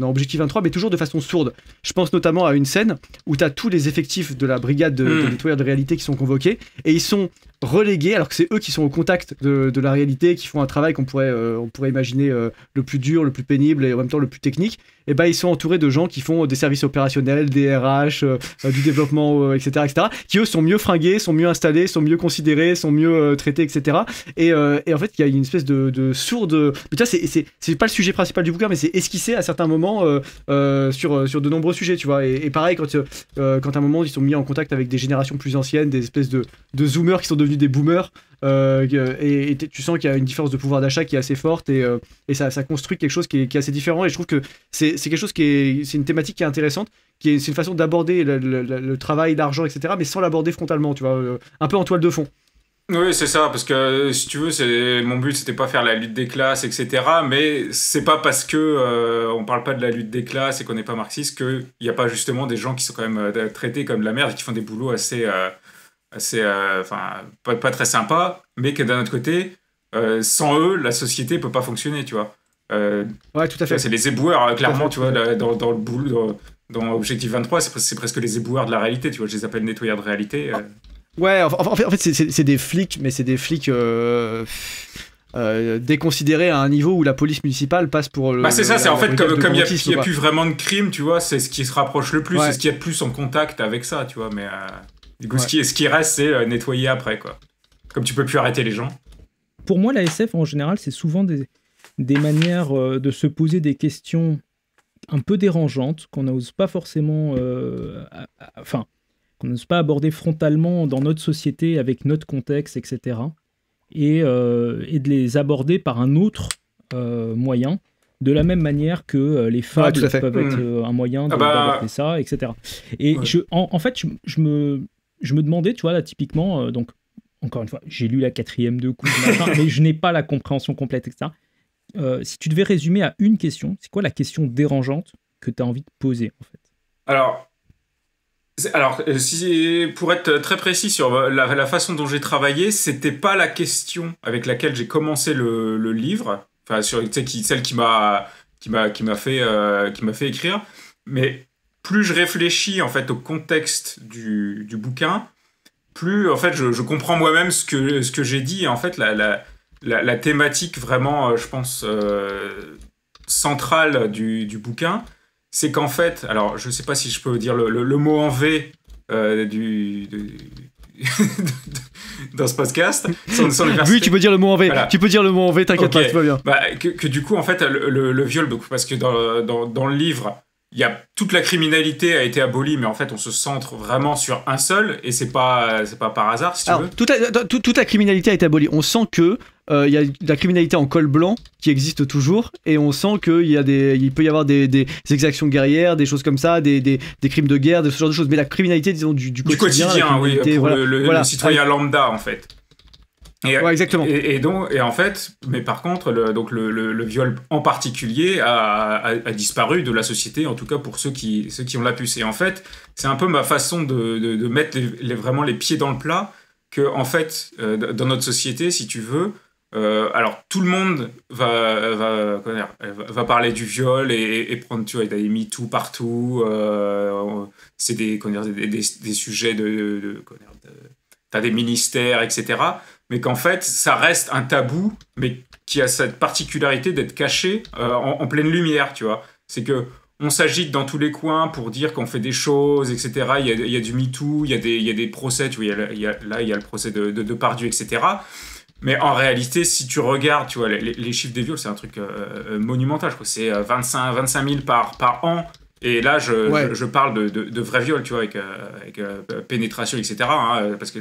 Speaker 1: Objectif 23, mais toujours de façon sourde. Je pense notamment à une scène où tu as tous les effectifs de la brigade de nettoyeurs de réalité qui sont convoqués, et ils sont relégués, alors que c'est eux qui sont au contact de la réalité, qui font un travail qu'on pourrait imaginer le plus dur, le plus pénible et en même temps le plus technique. Et ben ils sont entourés de gens qui font des services opérationnels, des RH, du développement, etc., qui eux sont mieux fringués, sont mieux installés, sont mieux considérés, sont mieux traités, etc. Et en fait, il y a une espèce de sourde... Mais tu vois, c'est pas le sujet principal du bouquin, mais c'est esquissé à certains moments sur de nombreux sujets, tu vois. Et pareil, quand à un moment, ils sont mis en contact avec des générations plus anciennes, des espèces de zoomers qui sont devenus des boomers, et tu sens qu'il y a une différence de pouvoir d'achat qui est assez forte, et ça construit quelque chose qui est assez différent, et je trouve que c'est quelque chose c'est une thématique qui est intéressante, c'est une façon d'aborder le travail, l'argent, etc., mais sans l'aborder frontalement, tu vois, un peu en toile de fond.
Speaker 3: Oui, c'est ça, parce que si tu veux, mon but c'était pas faire la lutte des classes, etc. Mais c'est pas parce que on parle pas de la lutte des classes et qu'on n'est pas marxiste qu'il n'y a pas justement des gens qui sont quand même traités comme de la merde et qui font des boulots assez pas très sympas, mais que d'un autre côté, sans eux, la société peut pas fonctionner, tu vois.
Speaker 1: Ouais, tout à fait.
Speaker 3: C'est les éboueurs, clairement, tu vois, dans le boulot, dans Objectif 23, c'est presque les éboueurs de la réalité, tu vois, je les appelle nettoyeurs de réalité.
Speaker 1: Ouais, en fait c'est des flics, mais c'est des flics déconsidérés à un niveau où la police municipale passe pour le...
Speaker 3: c'est ça, c'est en fait comme il n'y a plus vraiment de crime, tu vois, c'est ce qui se rapproche le plus, c'est ce qui est le plus en contact avec ça, tu vois, mais du coup, ce qui reste, c'est nettoyer après, quoi. Comme tu peux plus arrêter les gens.
Speaker 2: Pour moi, la SF, en général, c'est souvent des manières de se poser des questions un peu dérangeantes, qu'on n'ose pas forcément... qu'on n'ose pas aborder frontalement dans notre société avec notre contexte, etc. Et de les aborder par un autre moyen, de la même manière que les fables peuvent être un moyen d'aborder ça, etc. Et en fait, je me demandais, tu vois, là, typiquement, donc, encore une fois, j'ai lu la 4e de coups, mais je n'ai pas la compréhension complète, etc. Si tu devais résumer à une question, c'est quoi la question dérangeante que tu as envie de poser, en fait?
Speaker 3: Alors, pour être très précis sur la façon dont j'ai travaillé, c'était pas la question avec laquelle j'ai commencé le livre, enfin celle qui m'a fait écrire, mais plus je réfléchis en fait au contexte du bouquin, plus en fait je comprends moi-même ce que j'ai dit, et en fait la thématique vraiment je pense centrale du bouquin, c'est qu'en fait, alors je sais pas si je peux dire le mot en V dans ce podcast. Sans
Speaker 1: oui, tu peux dire le mot en V. Voilà. Tu peux dire le mot en V, t'inquiète pas, tout va bien.
Speaker 3: Que du coup, en fait, le viol, parce que dans le livre, toute la criminalité a été abolie, mais en fait, on se centre vraiment sur un seul, et c'est pas par hasard, si tu veux.
Speaker 1: Toute la criminalité a été abolie. On sent que il y a de la criminalité en col blanc qui existe toujours, et on sent qu'il peut y avoir des exactions guerrières, des choses comme ça, des crimes de guerre, ce genre de choses. Mais la criminalité, disons, du quotidien,
Speaker 3: oui, pour le citoyen lambda, en fait.
Speaker 1: Ouais, exactement.
Speaker 3: Et en fait, mais par contre, le viol en particulier a disparu de la société, en tout cas pour ceux qui ont la puce. Et en fait, c'est un peu ma façon de mettre vraiment les pieds dans le plat, que en fait, dans notre société, si tu veux, Alors tout le monde va parler du viol et prendre, tu vois, il y a des MeToo partout. C'est des sujets t'as des ministères, etc. Mais qu'en fait, ça reste un tabou, mais qui a cette particularité d'être caché en pleine lumière, tu vois. C'est que on s'agite dans tous les coins pour dire qu'on fait des choses, etc. Il y a du MeToo, il y a des procès, tu vois, il y a le procès de Depardieu, etc. Mais en réalité, si tu regardes, tu vois, les chiffres des viols, c'est un truc monumental. Je crois que c'est 25 000 par an. Et là, je parle de vrais viols, tu vois, avec pénétration, etc. Parce que...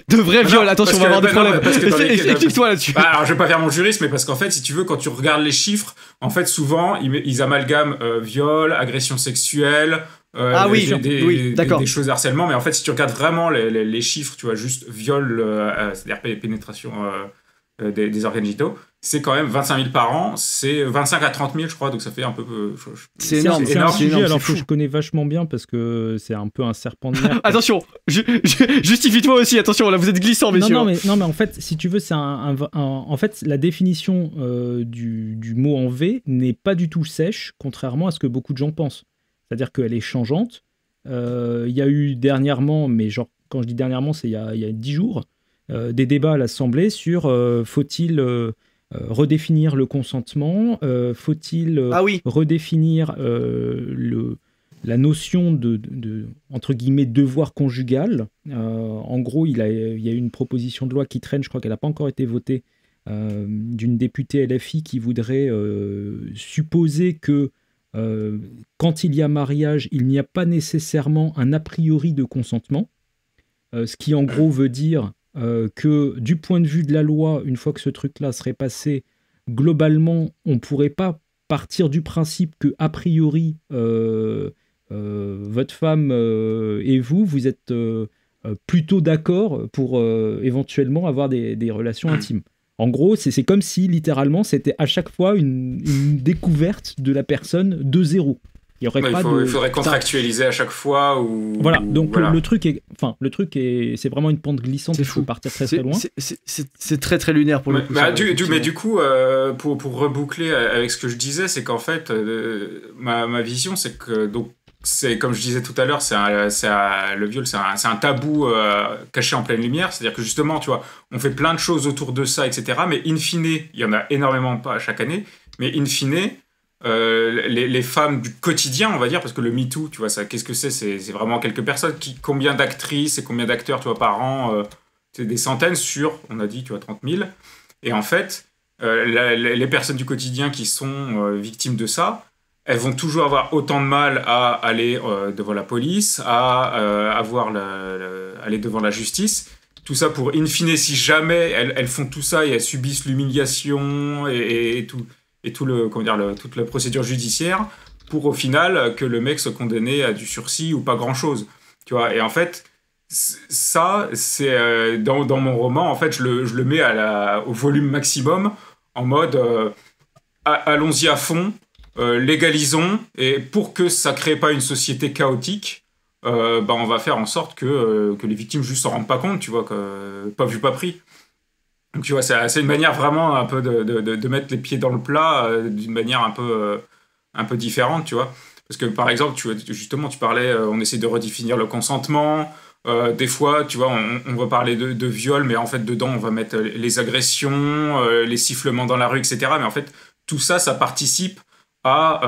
Speaker 1: De vrais viols, attention, on va avoir des problèmes.
Speaker 3: Explique-toi là-dessus. Alors, je vais pas faire mon juriste, mais parce qu'en fait, si tu veux, quand tu regardes les chiffres, en fait, souvent, ils amalgament viol, agression sexuelle... des choses de harcèlement, mais en fait, si tu regardes vraiment les chiffres, tu vois, juste viol, c'est-à-dire pénétration des organes génitaux, c'est quand même 25 000 par an, c'est 25 à 30 000, je crois, donc ça fait un peu...
Speaker 1: c'est énorme,
Speaker 2: c'est un sujet alors que je connais vachement bien parce que c'est un peu un serpent de mer.
Speaker 1: Attention, justifie-toi aussi, attention, là vous êtes glissant, messieurs.
Speaker 2: Non, mais en fait, si tu veux, c'est en fait, la définition du mot en V n'est pas du tout sèche, contrairement à ce que beaucoup de gens pensent. C'est-à-dire qu'elle est changeante. Il y a eu dernièrement, mais genre, quand je dis dernièrement, c'est il y a 10 jours, des débats à l'Assemblée sur faut-il redéfinir le consentement, faut-il redéfinir la notion de entre guillemets devoir conjugal. En gros, il y a eu une proposition de loi qui traîne, je crois qu'elle n'a pas encore été votée, d'une députée LFI qui voudrait supposer que quand il y a mariage, il n'y a pas nécessairement un a priori de consentement, ce qui en gros veut dire que du point de vue de la loi, une fois que ce truc-là serait passé, globalement, on ne pourrait pas partir du principe que a priori, votre femme et vous êtes plutôt d'accord pour éventuellement avoir des relations intimes. En gros, c'est comme si, littéralement, c'était à chaque fois une découverte de la personne de zéro. Il
Speaker 3: faudrait contractualiser à chaque fois.
Speaker 2: Voilà, donc voilà. Le truc est, c'est vraiment une pente glissante, il faut partir très très loin.
Speaker 1: C'est très très lunaire pour le coup.
Speaker 3: Mais du coup, pour reboucler avec ce que je disais, c'est qu'en fait, ma vision, c'est que... Donc, c'est comme je disais tout à l'heure, le viol, c'est un tabou caché en pleine lumière. C'est-à-dire que justement, tu vois, on fait plein de choses autour de ça, etc. Mais in fine, il y en a énormément pas chaque année. Mais in fine, les femmes du quotidien, on va dire, parce que le MeToo, tu vois, ça, qu'est-ce que c'est vraiment quelques personnes. Combien d'actrices et combien d'acteurs, tu vois, par an, c'est des centaines sur, on a dit, tu vois, 30 000. Et en fait, les personnes du quotidien qui sont victimes de ça, elles vont toujours avoir autant de mal à aller devant la police, à aller devant la justice. Tout ça pour, in fine, si jamais elles font tout ça et elles subissent l'humiliation et toute la procédure judiciaire, pour au final que le mec soit condamné à du sursis ou pas grand-chose. Tu vois, et en fait, ça, c'est dans mon roman, en fait, je le mets au volume maximum, en mode allons-y à fond. Légalisons, et pour que ça crée pas une société chaotique, on va faire en sorte que les victimes juste s'en rendent pas compte, tu vois, que pas vu pas pris. Donc tu vois, c'est une manière vraiment un peu de mettre les pieds dans le plat d'une manière un peu différente, tu vois. Parce que par exemple, tu vois, justement, tu parlais, on essaie de redéfinir le consentement. Des fois, tu vois, on va parler de viol, mais en fait dedans on va mettre les agressions, les sifflements dans la rue, etc. Mais en fait tout ça, ça participe à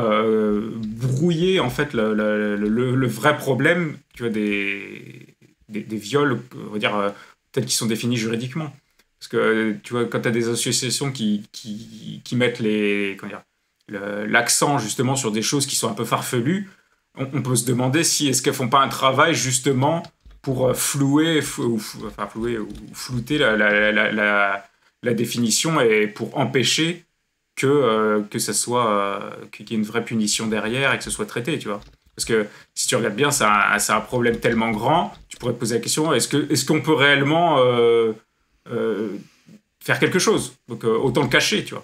Speaker 3: brouiller en fait le vrai problème, tu vois, des viols, on va dire, tels qu'ils sont définis juridiquement. Parce que tu vois, quand tu as des associations qui mettent l'accent justement sur des choses qui sont un peu farfelues, on peut se demander si est-ce qu'elles font pas un travail justement pour flouter la définition et pour empêcher que ça soit qu'il y ait une vraie punition derrière et que ce soit traité, tu vois. Parce que si tu regardes bien, c'est un problème tellement grand, tu pourrais te poser la question, est-ce qu'on peut réellement faire quelque chose? Donc autant le cacher, tu vois.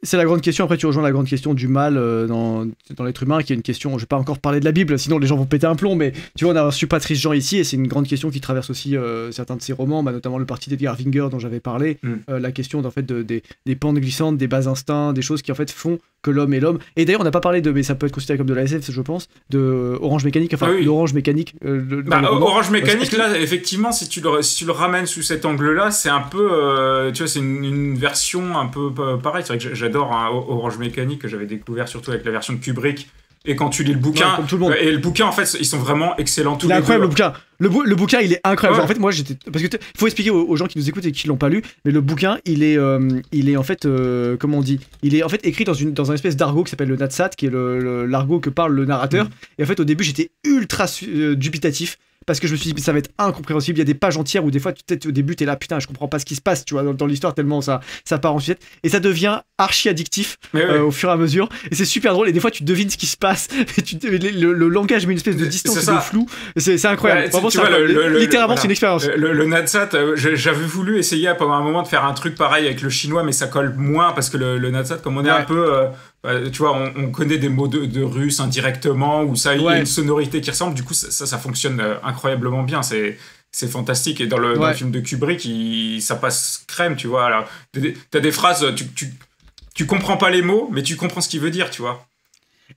Speaker 1: c'est la grande question. Après, tu rejoins la grande question du mal dans l'être humain, qui est une question. Je vais pas encore parler de la Bible, sinon les gens vont péter un plomb. Mais tu vois, on a reçu Patrice Jean ici, et c'est une grande question qui traverse aussi certains de ses romans, notamment le parti d'Edgar Winger dont j'avais parlé. La question en fait des pentes glissantes, des bas instincts, des choses qui en fait font que l'homme est l'homme. Et d'ailleurs, on n'a pas parlé mais ça peut être considéré comme de la SF, je pense, de Orange Mécanique. Enfin, l'Orange Mécanique.
Speaker 3: Orange Mécanique, là, effectivement, si tu le ramènes sous cet angle-là, c'est un peu, tu vois, c'est une version un peu pareille. C'est vrai que j'adore Orange Mécanique, que j'avais découvert surtout avec la version de Kubrick. Et quand tu lis le bouquin,
Speaker 1: comme tout le monde.
Speaker 3: Et le bouquin, en fait, ils sont vraiment excellents tous les deux.
Speaker 1: Il est incroyable, le bouquin. Le bouquin, il est incroyable. En fait, moi, parce que faut expliquer aux gens qui nous écoutent et qui l'ont pas lu, mais le bouquin, il est en fait, comment on dit, il est en fait écrit dans un espèce d'argot qui s'appelle le Natsat, qui est l'argot que parle le narrateur. Et en fait, au début, j'étais ultra dubitatif. Parce que je me suis dit, ça va être incompréhensible. Il y a des pages entières où des fois, peut-être au début, t'es là, putain, je comprends pas ce qui se passe, tu vois, dans l'histoire, tellement ça part en sucette. Et ça devient archi addictif au fur et à mesure. Et c'est super drôle. Et des fois, tu devines ce qui se passe. Le langage met une espèce de distance et de flou. C'est incroyable. Vraiment, littéralement, c'est une expérience.
Speaker 3: Le Natsat, j'avais voulu essayer pendant un moment de faire un truc pareil avec le chinois, mais ça colle moins parce que le Natsat, comme on est un peu. Tu vois, on connaît des mots de russe indirectement, où ça il y a une sonorité qui ressemble, du coup ça fonctionne incroyablement bien, c'est fantastique. Et dans le film de Kubrick, ça passe crème, tu vois. Alors, t'as des phrases, tu comprends pas les mots, mais tu comprends ce qu'il veut dire, tu vois.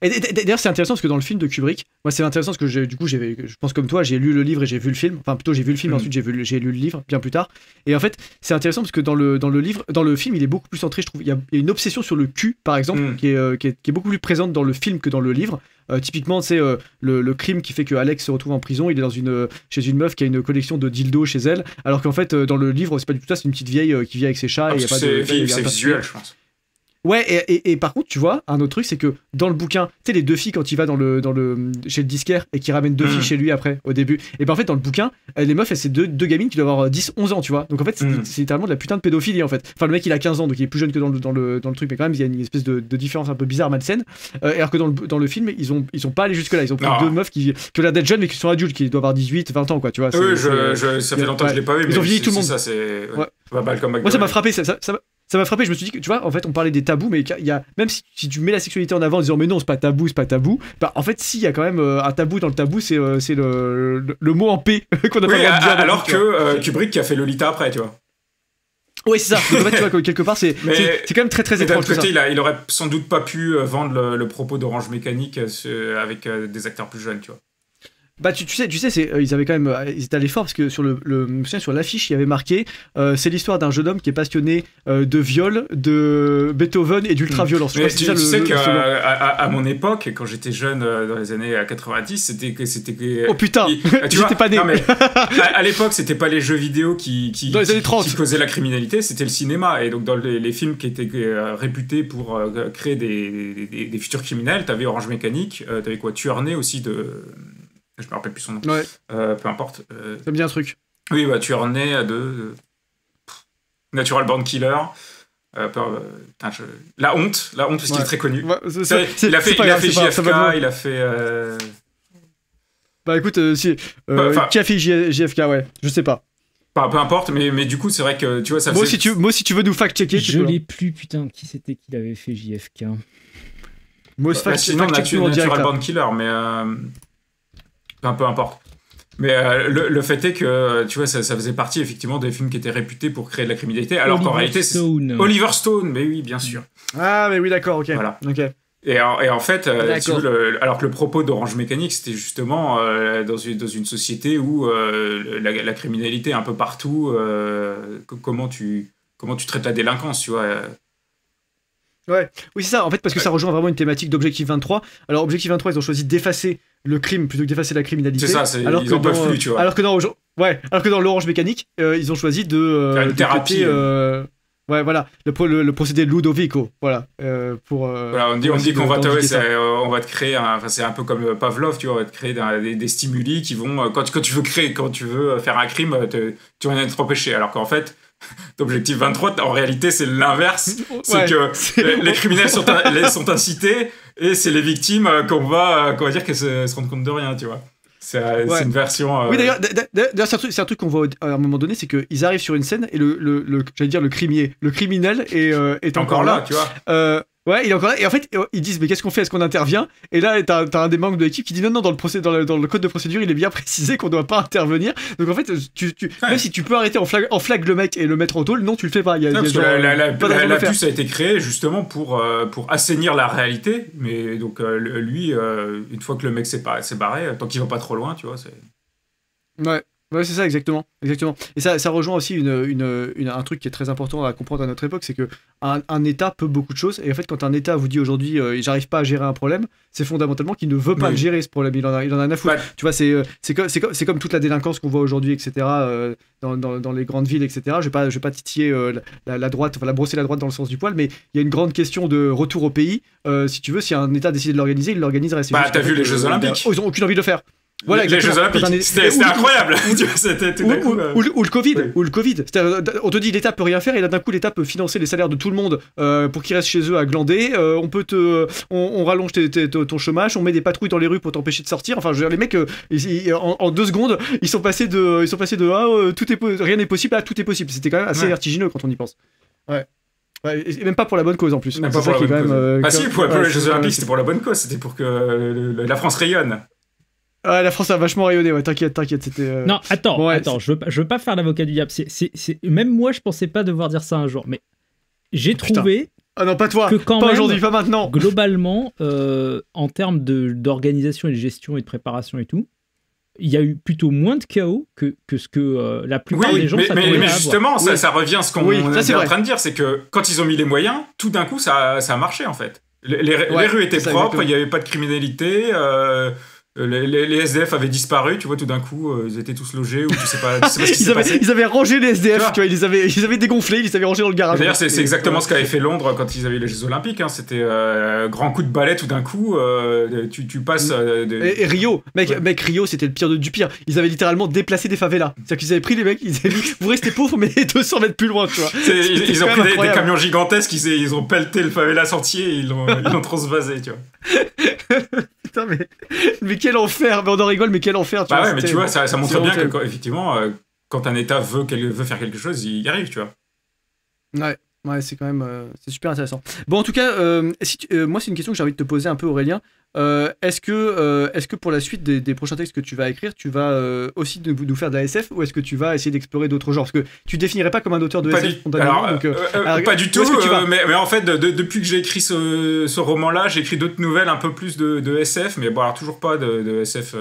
Speaker 1: Et d'ailleurs, c'est intéressant parce que dans le film de Kubrick, moi c'est intéressant parce que je pense comme toi, j'ai lu le livre et j'ai vu le film. Enfin, plutôt j'ai vu le film, ensuite j'ai lu le livre bien plus tard. Et en fait, c'est intéressant parce que dans le film, il est beaucoup plus centré, je trouve. Il y a une obsession sur le cul, par exemple, qui est beaucoup plus présente dans le film que dans le livre. Typiquement, c'est le crime qui fait que Alex se retrouve en prison. Il est chez une meuf qui a une collection de dildos chez elle, alors qu'en fait, dans le livre, c'est pas du tout ça. C'est une petite vieille qui vit avec ses chats.
Speaker 3: C'est visuel, je pense.
Speaker 1: Ouais, et par contre, tu vois, un autre truc, c'est que dans le bouquin, tu sais, les deux filles, quand il va chez le disquaire et qui ramène deux filles chez lui après, au début, et ben en fait, dans le bouquin, les meufs, c'est deux gamines qui doivent avoir 10-11 ans, tu vois. Donc en fait, c'est littéralement de la putain de pédophilie, en fait. Enfin, le mec, il a 15 ans, donc il est plus jeune que dans le truc, mais quand même, il y a une espèce de différence un peu bizarre, malsaine. Alors que dans le film, ils sont pas allés jusque-là. Ils ont pris deux meufs qui ont l'air d'être jeunes, mais qui sont adultes, qui doivent avoir 18-20 ans, quoi, tu vois.
Speaker 3: Oui, ça fait longtemps que je l'ai pas vu, mais
Speaker 1: ils ont vieilli tout le monde.
Speaker 3: Ça, c'est.
Speaker 1: Moi, ça m'a frappé, ça m'a frappé, je me suis dit que, tu vois, en fait, on parlait des tabous, mais il y a, même si tu mets la sexualité en avant en disant, mais non, c'est pas tabou, bah, en fait, si, il y a quand même un tabou dans le tabou, c'est le mot en P qu'on a pas le droit de dire.
Speaker 3: Alors que Kubrick qui a fait Lolita après, tu vois.
Speaker 1: Oui, c'est ça. Donc, en fait, tu vois, quelque part, c'est quand même très, très étrange.
Speaker 3: D'un côté, il aurait sans doute pas pu vendre le propos d'Orange Mécanique avec des acteurs plus jeunes, tu vois.
Speaker 1: Bah tu sais ils avaient quand même ils étaient allés fort parce que sur sur l'affiche il y avait marqué c'est l'histoire d'un jeune homme qui est passionné de viol, de Beethoven et d'ultra-violence.
Speaker 3: Tu sais qu'à mon époque, quand j'étais jeune dans les années 90, c'était
Speaker 1: oh putain, j'étais pas né.
Speaker 3: Non, mais à l'époque, c'était pas les jeux vidéo qui causaient la criminalité, c'était le cinéma. Et donc dans les films qui étaient réputés pour créer des futurs criminels, t'avais Orange Mécanique, t'avais quoi, Tueur Né aussi de... Je me rappelle plus son nom.
Speaker 1: Ouais.
Speaker 3: Peu importe.
Speaker 1: Ça me dit un truc.
Speaker 3: Oui, bah, Tueur Né de Natural Born Killer. La honte, parce qu'il est très connu. Ouais, il a fait JFK, il a fait...
Speaker 1: Bah écoute, qui a fait JFK, ouais, je sais pas.
Speaker 3: Peu importe, mais du coup, c'est vrai que, tu vois, ça
Speaker 1: faisait... Moi, si tu veux nous fact-checker...
Speaker 2: Je l'ai plus, putain, qui c'était qui avait fait JFK
Speaker 3: sinon, Natural Born Killer, mais... peu importe. Mais le fait est que, tu vois, ça faisait partie effectivement des films qui étaient réputés pour créer de la criminalité, alors qu'en réalité, c'est Oliver Stone, mais oui, bien sûr.
Speaker 1: Ah, mais oui, d'accord, ok.
Speaker 3: Voilà.
Speaker 1: Okay.
Speaker 3: Et en fait, alors que le propos d'Orange Mécanique, c'était justement dans une société où la criminalité est un peu partout, comment tu traites la délinquance, tu vois.
Speaker 1: Ouais, oui, c'est ça, en fait, parce que ça rejoint vraiment une thématique d'Objectif 23. Alors, Objectif 23, ils ont choisi d'effacer le crime plutôt que d'effacer la criminalité.
Speaker 3: C'est ça, ils en peuvent plus, tu vois.
Speaker 1: Alors que dans l'Orange Mécanique, ils ont choisi de...
Speaker 3: faire une thérapie.
Speaker 1: Ouais, voilà, le procédé Ludovico, voilà.
Speaker 3: Voilà, on dit qu'on va te créer, c'est un peu comme Pavlov, tu vois, on va te créer des stimuli qui vont, quand tu veux faire un crime, tu vas en être empêché. Alors qu'en fait, d'Objectif 23, en réalité, c'est l'inverse. C'est que les criminels sont incités et c'est les victimes qu'on va dire qu'elles se rendent compte de rien, tu vois. C'est
Speaker 1: Ouais.
Speaker 3: une version.
Speaker 1: Oui, d'ailleurs, c'est un truc qu'on voit à un moment donné, c'est qu'ils arrivent sur une scène et j'allais dire le criminel est encore là.
Speaker 3: Tu vois.
Speaker 1: Ouais, il est encore là. Et en fait, ils disent, mais qu'est-ce qu'on fait? Est-ce qu'on intervient? Et là, t'as un des membres de l'équipe qui dit, non, dans le code de procédure, il est bien précisé qu'on doit pas intervenir. Donc en fait, même si tu peux arrêter en flag le mec et le mettre en tôle, non, tu le fais pas.
Speaker 3: Parce que la puce a été créée justement pour assainir la réalité. Mais donc, lui, une fois que le mec s'est barré, tant qu'il va pas trop loin, tu vois, c'est.
Speaker 1: Ouais, c'est ça, exactement. Et ça rejoint aussi un truc qui est très important à comprendre à notre époque, c'est que un État peut beaucoup de choses. Et en fait, quand un État vous dit aujourd'hui, j'arrive pas à gérer un problème, c'est fondamentalement qu'il ne veut pas le gérer, ce problème. Il en a un à foutre.
Speaker 3: Ouais.
Speaker 1: Tu vois, c'est comme toute la délinquance qu'on voit aujourd'hui, etc. Dans les grandes villes, etc. Je vais pas titiller la droite, enfin brosser la droite dans le sens du poil, mais il y a une grande question de retour au pays. Si tu veux, si un État décide de l'organiser, il l'organiserait.
Speaker 3: T'as vu les Jeux Olympiques?
Speaker 1: Ils ont aucune envie de le faire. Voilà,
Speaker 3: les Jeux Olympiques, c'était incroyable. C'était tout d'un coup,
Speaker 1: ou le Covid. Ou le Covid. On te dit l'État peut rien faire et là d'un coup l'État peut financer les salaires de tout le monde pour qu'ils restent chez eux à glander. On rallonge ton chômage, on met des patrouilles dans les rues pour t'empêcher de sortir. Enfin, je veux dire, les mecs, en 2 secondes, ils sont passés de rien n'est possible à tout est possible. C'était quand même assez vertigineux quand on y pense. Ouais. Et même pas pour la bonne cause en plus.
Speaker 3: Même pas pour la bonne cause. Si, pour les Jeux Olympiques, c'était pour la bonne cause. C'était pour que la France rayonne.
Speaker 1: Ah, la France a vachement rayonné, ouais, t'inquiète, c'était...
Speaker 2: Non, attends, je veux pas faire l'avocat du diable. Même moi, je pensais pas devoir dire ça un jour, mais j'ai trouvé...
Speaker 1: Ah non, pas toi,
Speaker 2: que quand
Speaker 1: pas
Speaker 2: même,
Speaker 1: aujourd'hui, pas maintenant.
Speaker 2: Globalement, en termes d'organisation et de gestion et de préparation et tout, il y a eu plutôt moins de chaos que ce que la plupart des gens s'attendaient à avoir.
Speaker 3: Mais justement, ça revient à ce qu'on est en train de dire, c'est que quand ils ont mis les moyens, tout d'un coup, ça a marché, en fait. Les rues étaient propres, il n'y avait pas de criminalité... Les SDF avaient disparu, tu vois, tout d'un coup, ils étaient tous logés, ou tu sais pas ce qui s'est passé.
Speaker 1: Ils avaient rangé les SDF, tu vois, ils avaient dégonflé, ils les avaient rangés dans le garage.
Speaker 3: D'ailleurs, c'est exactement ce qu'avait fait Londres quand ils avaient les Jeux Olympiques, hein. C'était grand coup de balai, tout d'un coup, tu passes...
Speaker 1: Et Rio, mec, Rio, c'était le pire du pire. Ils avaient littéralement déplacé des favelas. C'est-à-dire qu'ils avaient pris les mecs, ils avaient dit, vous restez pauvres, mais 200 mètres plus loin, tu vois.
Speaker 3: Ils ont pris des camions gigantesques, ils ont pelleté le favela entier, et ils l'ont transvasé, tu vois.
Speaker 1: Putain, mais quel enfer! Mais on en rigole, mais quel enfer!
Speaker 3: Bah ouais, mais tu vois, ça montre bien que, effectivement, quand un État veut faire quelque chose, il y arrive, tu vois.
Speaker 1: Ouais, c'est quand même c'est super intéressant. Bon, en tout cas, moi, c'est une question que j'ai envie de te poser un peu, Aurélien. Est-ce que pour la suite des prochains textes que tu vas écrire, tu vas aussi nous faire de la SF, ou est-ce que tu vas essayer d'explorer d'autres genres? Parce que tu te définirais pas comme un auteur de SF spontanément.
Speaker 3: Pas du tout, mais en fait, depuis que j'ai écrit ce roman-là, j'ai écrit d'autres nouvelles, un peu plus de SF, mais bon, alors toujours pas de SF...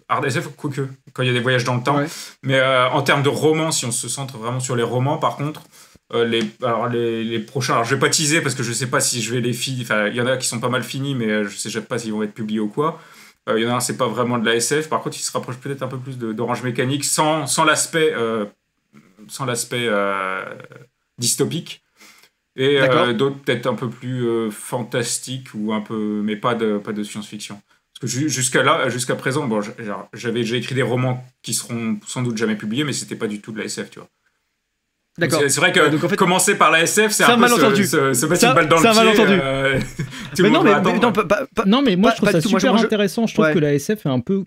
Speaker 3: hard SF, quoique, quand il y a des voyages dans le temps. Ouais. Mais en termes de romans, si on se centre vraiment sur les romans, par contre... les prochains, alors je vais pas teaser parce que je sais pas si je vais les finir, enfin il y en a qui sont pas mal finis, mais je sais pas s'ils vont être publiés ou quoi. Il y en a un, c'est pas vraiment de la SF, par contre il se rapproche peut-être un peu plus d'Orange Mécanique sans l'aspect dystopique, et d'autres peut-être un peu plus fantastiques, ou un peu, mais pas de science-fiction. Parce que jusqu'à présent, bon, j'avais déjà écrit des romans qui seront sans doute jamais publiés, mais c'était pas du tout de la SF, tu vois.
Speaker 1: D'accord.
Speaker 3: C'est vrai que en fait, commencer par la SF, c'est un peu se mettre une balle dans le pied.
Speaker 1: C'est un malentendu.
Speaker 2: Non, mais moi je trouve ça super intéressant. Je trouve que la SF est un peu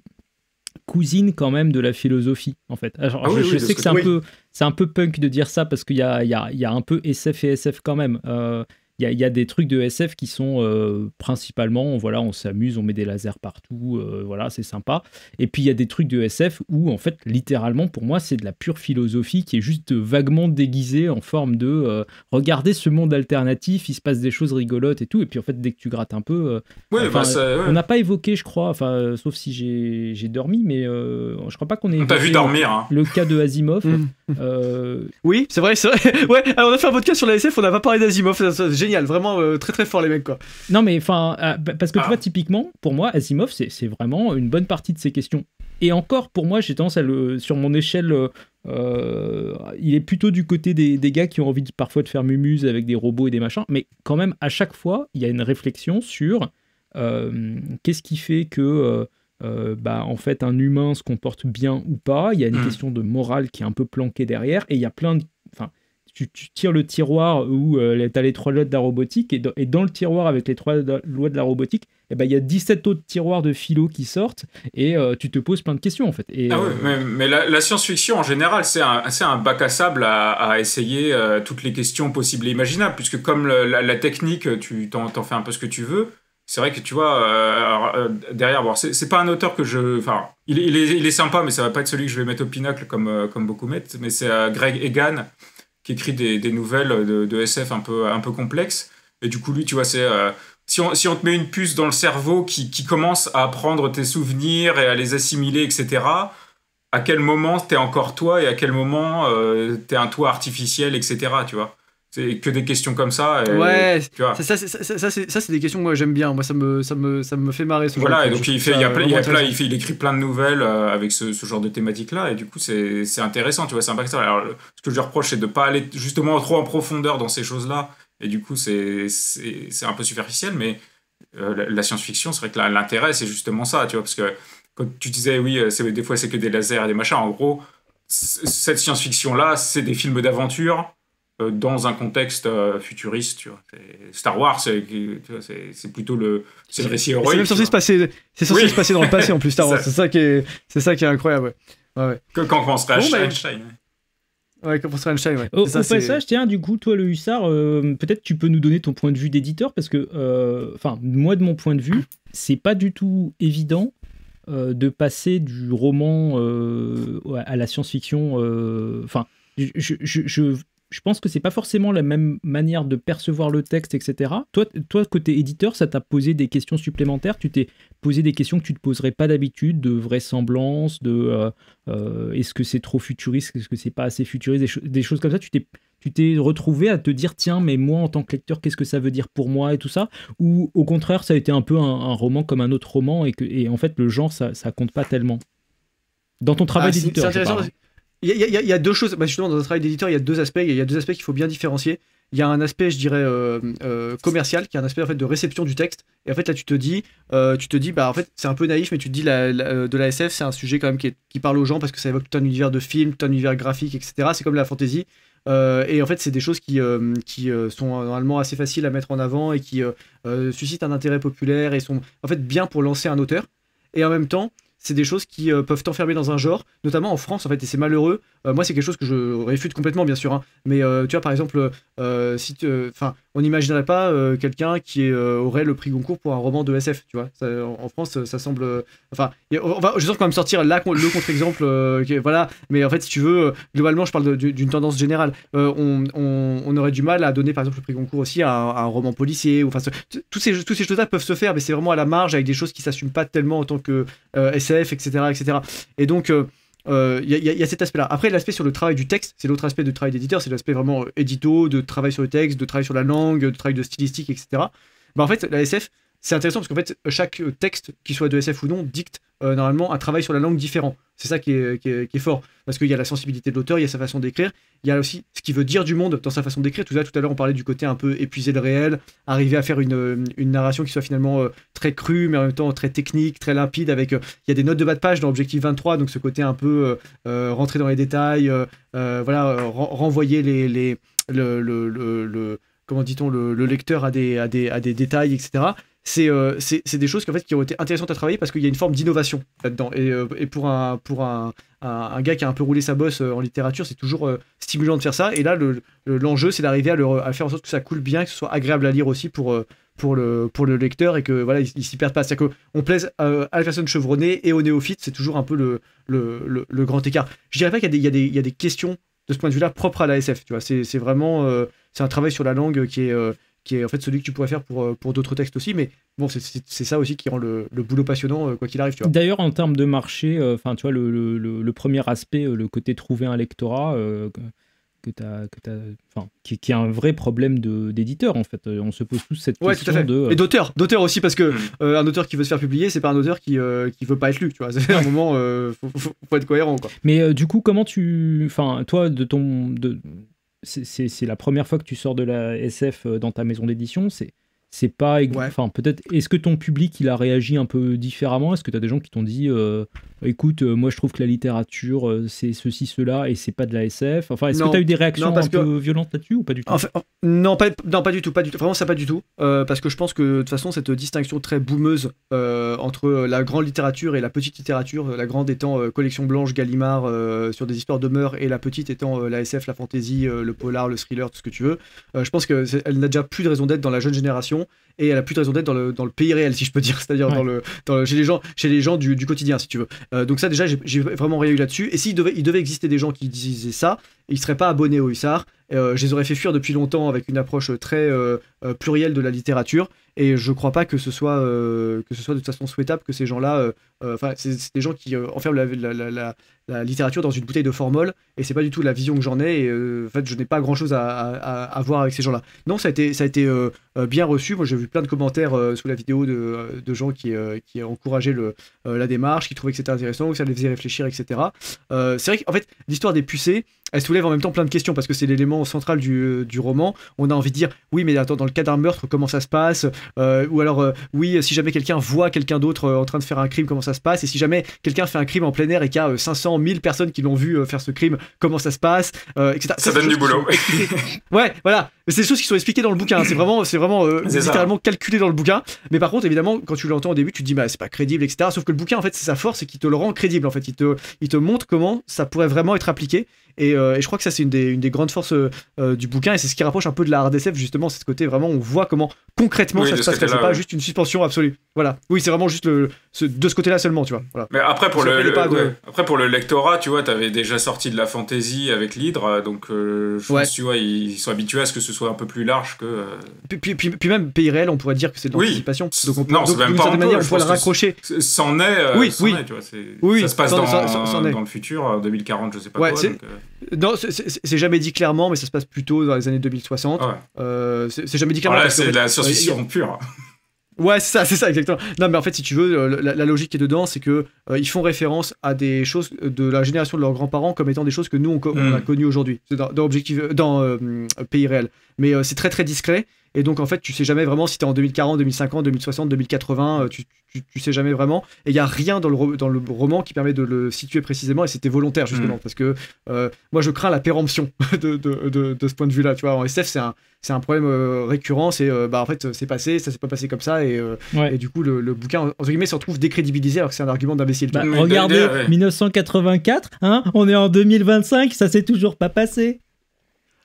Speaker 2: cousine quand même de la philosophie, en fait. Alors, je sais que c'est un peu punk de dire ça, parce qu'il y a un peu SF et SF quand même. Il y a des trucs de SF qui sont principalement, voilà, on s'amuse, on met des lasers partout, voilà, c'est sympa. Et puis il y a des trucs de SF où, en fait, littéralement, pour moi, c'est de la pure philosophie qui est juste vaguement déguisée en forme de regardez ce monde alternatif, il se passe des choses rigolotes et tout. Et puis en fait, dès que tu grattes un peu, on n'a pas évoqué, je crois, enfin, sauf si j'ai dormi, mais je crois pas qu'on ait.
Speaker 3: On t'a vu dormir, hein.
Speaker 2: Le cas de Asimov.
Speaker 1: Oui, c'est vrai. Ouais, alors on a fait un podcast sur la SF, on n'a pas parlé d'Asimov, c'est génial, vraiment très très fort les mecs, quoi.
Speaker 2: Non mais enfin, parce que tu vois, typiquement, pour moi, Asimov, c'est vraiment une bonne partie de ces questions. Et encore, pour moi, j'ai tendance à sur mon échelle, il est plutôt du côté des gars qui ont envie parfois de faire mumuse avec des robots et des machins, mais quand même, à chaque fois, il y a une réflexion sur qu'est-ce qui fait que en fait, un humain se comporte bien ou pas. Il y a une question de morale qui est un peu planquée derrière, et il y a plein de... Enfin, tu tires le tiroir où tu as les 3 lois de la robotique, et dans le tiroir avec les 3 lois de la robotique, eh ben, il y a 17 autres tiroirs de philo qui sortent, et tu te poses plein de questions en fait. Et,
Speaker 3: oui, mais la science-fiction en général, c'est un bac à sable à essayer toutes les questions possibles et imaginables, puisque comme la technique, tu t'en fais un peu ce que tu veux. C'est vrai que tu vois, derrière, bon, c'est pas un auteur que je. Enfin, il est sympa, mais ça va pas être celui que je vais mettre au pinacle comme beaucoup mettent. Mais c'est Greg Egan qui écrit des nouvelles de SF un peu complexes. Et du coup, lui, tu vois, c'est. Si on te met une puce dans le cerveau qui commence à prendre tes souvenirs et à les assimiler, etc., à quel moment t'es encore toi et à quel moment t'es un toi artificiel, etc., tu vois. C'est que des questions comme ça. Et,
Speaker 1: ouais,
Speaker 3: tu vois.
Speaker 1: ça c'est des questions que moi j'aime bien. Moi, ça me fait marrer. Ce
Speaker 3: Voilà,
Speaker 1: genre
Speaker 3: et donc il écrit plein de nouvelles avec ce genre de thématique-là, et du coup, c'est intéressant, tu vois, c'est impactant. Alors, ce que je lui reproche, c'est de ne pas aller justement trop en profondeur dans ces choses-là, et du coup, c'est un peu superficiel, mais la science-fiction, c'est vrai que l'intérêt, c'est justement ça, tu vois, parce que quand tu disais, oui, des fois, c'est que des lasers et des machins, en gros, cette science-fiction-là, c'est des films d'aventure dans un contexte futuriste, tu vois. Star Wars, c'est plutôt le récit héroïque.
Speaker 1: C'est même censé se passer, se passer dans le passé en plus, Star Wars. C'est ça qui est incroyable. Ouais.
Speaker 3: Quand on penserait à Einstein.
Speaker 1: Ouais, quand on penserait à Einstein, ouais.
Speaker 2: Au passage, tiens, du coup, toi, le hussard, peut-être tu peux nous donner ton point de vue d'éditeur, parce que, moi, de mon point de vue, c'est pas du tout évident de passer du roman à la science-fiction. Je pense que c'est pas forcément la même manière de percevoir le texte, etc. Toi, côté éditeur, ça t'a posé des questions supplémentaires. Tu t'es posé des questions que tu te poserais pas d'habitude, de vraisemblance, est-ce que c'est trop futuriste, est-ce que c'est pas assez futuriste, des choses comme ça. Tu t'es retrouvé à te dire, tiens, mais moi, en tant que lecteur, qu'est-ce que ça veut dire pour moi et tout ça? Ou au contraire, ça a été un peu un roman comme un autre roman, et en fait, le genre, ça compte pas tellement. Dans ton travail d'éditeur,
Speaker 1: c'est intéressant. Il y a deux choses. Justement, dans un travail d'éditeur, il y a deux aspects. Il y a deux aspects qu'il faut bien différencier. Il y a un aspect, je dirais, commercial, qui est un aspect en fait de réception du texte. Et en fait, là, tu te dis, en fait, c'est un peu naïf, mais tu te dis, de la SF, c'est un sujet quand même qui parle aux gens parce que ça évoque tout un univers de films, tout un univers graphique, etc. C'est comme la fantasy. Et en fait, c'est des choses qui sont normalement assez faciles à mettre en avant et qui suscitent un intérêt populaire et sont en fait bien pour lancer un auteur. Et en même temps, c'est des choses qui peuvent t'enfermer dans un genre, notamment en France en fait, et c'est malheureux. Moi, c'est quelque chose que je réfute complètement, bien sûr, hein. Mais tu vois, par exemple, on n'imaginerait pas quelqu'un qui aurait le prix Goncourt pour un roman de SF, tu vois. En France, ça semble. Je sens quand même sortir là le contre-exemple, voilà. Mais en fait, si tu veux, globalement, je parle d'une tendance générale. On aurait du mal à donner, par exemple, le prix Goncourt aussi à un roman policier. Enfin, toutes ces choses-là peuvent se faire, mais c'est vraiment à la marge avec des choses qui s'assument pas tellement en tant que SF, etc., etc. Et donc y a cet aspect-là. Après, l'aspect sur le travail du texte, c'est l'autre aspect de travail d'éditeur, c'est l'aspect vraiment édito, de travail sur le texte, de travail sur la langue, de travail de stylistique, etc. En fait, la SF, c'est intéressant parce qu'en fait, chaque texte, qu'il soit de SF ou non, dicte normalement un travail sur la langue différent. C'est ça qui est fort. Parce qu'il y a la sensibilité de l'auteur, il y a sa façon d'écrire, il y a aussi ce qu'il veut dire du monde dans sa façon d'écrire. Tout à l'heure, on parlait du côté un peu épuiser le réel, arriver à faire une narration qui soit finalement très crue, mais en même temps très technique, très limpide. Avec, il y a des notes de bas de page dans Objectif 23, donc ce côté un peu rentrer dans les détails, renvoyer comment dit-on, le lecteur à des détails, etc. C'est des choses qui ont été intéressantes à travailler parce qu'il y a une forme d'innovation là-dedans. Et pour un gars qui a un peu roulé sa bosse en littérature, c'est toujours stimulant de faire ça. Et là, l'enjeu, c'est d'arriver à faire en sorte que ça coule bien, que ce soit agréable à lire aussi pour le lecteur et que voilà, il s'y perde pas. C'est-à-dire qu'on plaise à la personne chevronnée et au néophyte, c'est toujours un peu le grand écart. Je dirais pas qu'il y a des questions de ce point de vue-là propres à la SF. Tu vois, c'est vraiment c'est un travail sur la langue qui est en fait celui que tu pourrais faire pour d'autres textes aussi, mais bon, c'est ça aussi qui rend le boulot passionnant quoi qu'il arrive, tu vois.
Speaker 2: D'ailleurs, en termes de marché, tu vois, le premier aspect, le côté trouver un lectorat, qui est un vrai problème d'éditeur, en fait. On se pose tous cette question
Speaker 1: et d'auteur aussi, parce que un auteur qui veut se faire publier, c'est pas un auteur qui veut pas être lu, tu vois. C'est un moment, faut être cohérent, quoi.
Speaker 2: Mais du coup, comment toi, c'est la première fois que tu sors de la SF dans ta maison d'édition. c'est pas...
Speaker 1: Ouais.
Speaker 2: Enfin, peut-être... Est-ce que ton public, il a réagi un peu différemment? Est-ce que tu as des gens qui t'ont dit écoute, moi je trouve que la littérature, c'est ceci, cela, et c'est pas de la SF? Enfin, est-ce que tu as eu des réactions un peu violentes là-dessus ou pas du tout?
Speaker 1: Non, pas du tout. Vraiment, ça pas du tout. Parce que je pense que, de toute façon, cette distinction très boumeuse entre la grande littérature et la petite littérature, la grande étant collection blanche, Gallimard, sur des histoires de mœurs, et la petite étant la SF, la fantasy, le polar, le thriller, tout ce que tu veux, je pense qu'elle n'a déjà plus de raison d'être dans la jeune génération, et elle a plus de raison d'être dans le pays réel, si je peux dire, c'est-à-dire chez les gens du quotidien, si tu veux. Donc ça, déjà, j'ai vraiment rien eu là-dessus. Et s'il devait exister des gens qui disaient ça, ils seraient pas abonnés au Hussard. Je les aurais fait fuir depuis longtemps avec une approche très plurielle de la littérature. Et je crois pas que ce soit de toute façon souhaitable que ces gens-là... c'est des gens qui enferment la littérature dans une bouteille de formol, et c'est pas du tout la vision que j'en ai, et en fait je n'ai pas grand chose à voir avec ces gens-là. Non, ça a été bien reçu. Moi j'ai vu plein de commentaires sous la vidéo de gens qui encourageaient la démarche, qui trouvaient que c'était intéressant, que ça les faisait réfléchir, etc. C'est vrai qu'en fait l'histoire des pucées, elle soulève en même temps plein de questions, parce que c'est l'élément central du roman. On a envie de dire, oui mais attends, dans le cas d'un meurtre, comment ça se passe, ou alors oui, si jamais quelqu'un voit quelqu'un d'autre en train de faire un crime, comment ça se passe, et si jamais quelqu'un fait un crime en plein air et qu'il y a 500 000 personnes qui l'ont vu faire ce crime, comment ça se passe, etc.
Speaker 3: Ça donne du boulot.
Speaker 1: Ouais, voilà, mais c'est des choses qui sont expliquées dans le bouquin, c'est vraiment littéralement calculé dans le bouquin. Mais par contre, évidemment, quand tu l'entends au début, tu te dis bah c'est pas crédible, etc. Sauf que le bouquin, en fait, c'est sa force, c'est qu'il te le rend crédible. En fait, il te montre comment ça pourrait vraiment être appliqué. Et je crois que ça, c'est une des grandes forces du bouquin, et c'est ce qui rapproche un peu de la hard SF, justement, c'est ce côté vraiment, on voit comment concrètement ça se passe, c'est pas juste une suspension absolue. Voilà. Oui, c'est vraiment juste de ce côté-là seulement, tu vois. Voilà.
Speaker 3: Mais après, pour le lectorat, tu vois, t'avais déjà sorti de la fantasy avec l'Hydre, donc je pense, tu vois, ils sont habitués à ce que ce soit un peu plus large que...
Speaker 1: Puis même Pays Réel, on pourrait dire que c'est de l'anticipation.
Speaker 3: Donc c'est même pas
Speaker 1: d'une manière, on pourrait le raccrocher.
Speaker 3: C'en est,
Speaker 1: oui.
Speaker 3: Tu vois, ça se passe dans le futur, 2040, je sais pas quoi.
Speaker 1: Non, c'est jamais dit clairement, mais ça se passe plutôt dans les années 2060. C'est jamais dit clairement.
Speaker 3: Là, c'est de la science-fiction pure.
Speaker 1: Ouais, c'est ça, exactement. Non, mais en fait, si tu veux, la logique qui est dedans, c'est que ils font référence à des choses de la génération de leurs grands-parents comme étant des choses que nous, on a connues aujourd'hui. C'est dans Pays Réel. Mais c'est très, très discret. Et donc, en fait, tu sais jamais vraiment si t'es en 2040, 2050, 2060, 2080, tu sais jamais vraiment. Et il n'y a rien dans le roman qui permet de le situer précisément, et c'était volontaire, justement, parce que moi, je crains la péremption de ce point de vue-là. Tu vois, en SF, c'est un problème récurrent, c'est en fait, c'est passé, ça s'est pas passé comme ça, et du coup, le bouquin, entre guillemets, se retrouve décrédibilisé, alors que c'est un argument d'imbécile.
Speaker 2: Regardez, 1984, hein, on est en 2025, ça s'est toujours pas passé.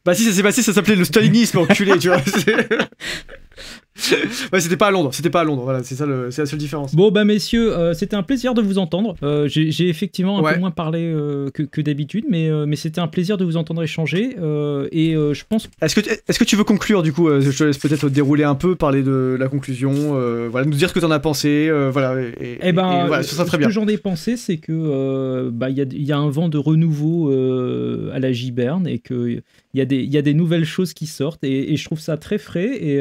Speaker 1: Bah si ça s'est passé, ça s'appelait le stalinisme, enculé, tu vois. Ouais, c'était pas à Londres, voilà, c'est la seule différence.
Speaker 2: Bon bah messieurs, c'était un plaisir de vous entendre. J'ai effectivement un peu moins parlé que d'habitude, mais c'était un plaisir de vous entendre échanger. Je pense...
Speaker 1: Est-ce que tu veux conclure, du coup? Je te laisse peut-être dérouler un peu, parler de la conclusion, voilà, nous dire ce que t'en as pensé, voilà, et voilà, ce sera très bien.
Speaker 2: Ce que j'en ai pensé, c'est que y a un vent de renouveau à la Giberne, et qu'il y a des nouvelles choses qui sortent, et je trouve ça très frais, et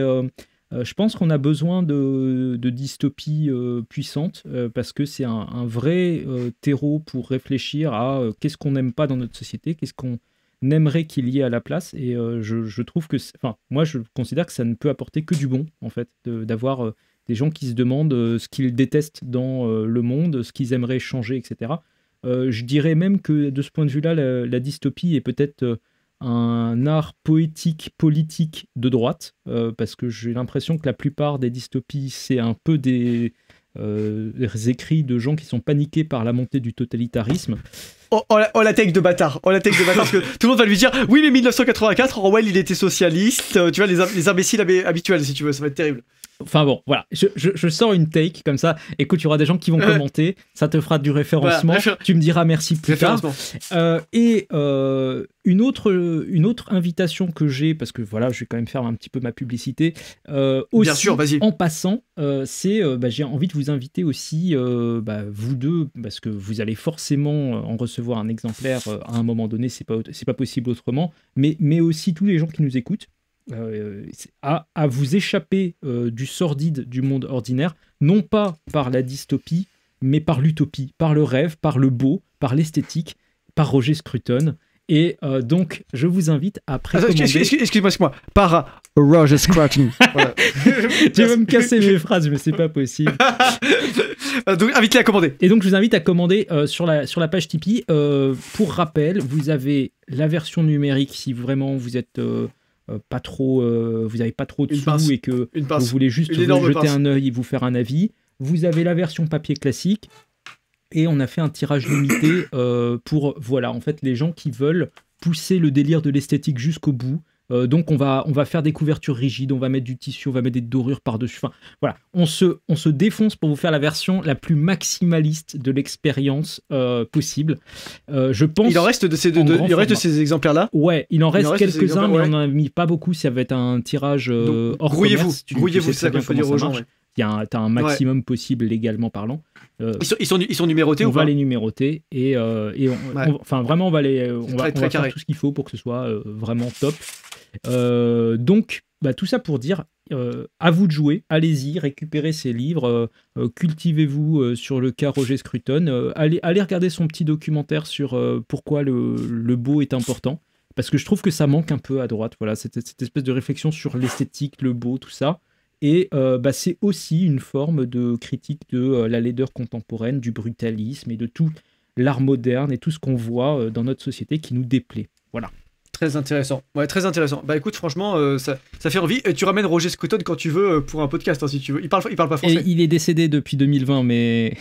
Speaker 2: je pense qu'on a besoin de dystopies puissantes, parce que c'est un vrai terreau pour réfléchir à qu'est-ce qu'on n'aime pas dans notre société, qu'est-ce qu'on aimerait qu'il y ait à la place, et je trouve que... moi, je considère que ça ne peut apporter que du bon, en fait, d'avoir des gens qui se demandent ce qu'ils détestent dans le monde, ce qu'ils aimeraient changer, etc. Je dirais même que, de ce point de vue-là, la dystopie est peut-être... un art poétique, politique de droite, parce que j'ai l'impression que la plupart des dystopies, c'est un peu des écrits de gens qui sont paniqués par la montée du totalitarisme.
Speaker 1: La take de bâtard, parce que tout le monde va lui dire oui mais 1984, Orwell il était socialiste, tu vois, les imbéciles habituels, si tu veux, ça va être terrible.
Speaker 2: Enfin bon, voilà, je sors une take comme ça. Écoute, il y aura des gens qui vont commenter, ça te fera du référencement, tu me diras merci plus tard. Une autre invitation que j'ai, parce que voilà, je vais quand même faire un petit peu ma publicité, aussi, bien sûr, vas-y. En passant, c'est j'ai envie de vous inviter aussi, vous deux, parce que vous allez forcément en recevoir un exemplaire à un moment donné, c'est pas possible autrement, mais aussi tous les gens qui nous écoutent, à vous échapper du sordide du monde ordinaire, non pas par la dystopie, mais par l'utopie, par le rêve, par le beau, par l'esthétique, par Roger Scruton. Et donc, je vous invite à précommander...
Speaker 1: Excuse-moi. Par Roger Scruton. Voilà.
Speaker 2: Tu vas me casser mes phrases, mais c'est pas possible.
Speaker 1: Donc, invite-les à commander.
Speaker 2: Et donc, je vous invite à commander sur la page Tipeee. Pour rappel, vous avez la version numérique si vraiment vous êtes pas trop, vous n'avez pas trop de sous et que vous voulez juste jeter un œil et vous faire un avis. Vous avez la version papier classique. Et on a fait un tirage limité pour, voilà, en fait, les gens qui veulent pousser le délire de l'esthétique jusqu'au bout. Donc, on va faire des couvertures rigides, on va mettre du tissu, on va mettre des dorures par-dessus. Enfin, voilà, on se défonce pour vous faire la version la plus maximaliste de l'expérience possible. Je pense.
Speaker 1: Il en reste de ces exemplaires-là.
Speaker 2: Ouais, il en reste quelques-uns, mais on n'en a mis pas beaucoup. Ça va être un tirage hors commerce.
Speaker 1: Grouillez-vous, c'est ça qu'il faut dire aux gens.
Speaker 2: T'as un maximum possible légalement parlant.
Speaker 1: Ils sont numérotés ou pas ?
Speaker 2: On va les numéroter et enfin vraiment on va faire tout ce qu'il faut pour que ce soit vraiment top. Donc tout ça pour dire à vous de jouer, allez-y, récupérez ces livres, cultivez-vous sur le cas Roger Scruton, allez regarder son petit documentaire sur pourquoi le beau est important. Parce que je trouve que ça manque un peu à droite. Voilà, cette espèce de réflexion sur l'esthétique, le beau, tout ça. Et c'est aussi une forme de critique de la laideur contemporaine, du brutalisme et de tout l'art moderne et tout ce qu'on voit dans notre société qui nous déplaît. Voilà.
Speaker 1: Très intéressant. Ouais, très intéressant. Bah écoute, franchement, ça fait envie. Et tu ramènes Roger Scruton quand tu veux pour un podcast, hein, si tu veux. Il parle pas français.
Speaker 2: Et il est décédé depuis 2020, mais...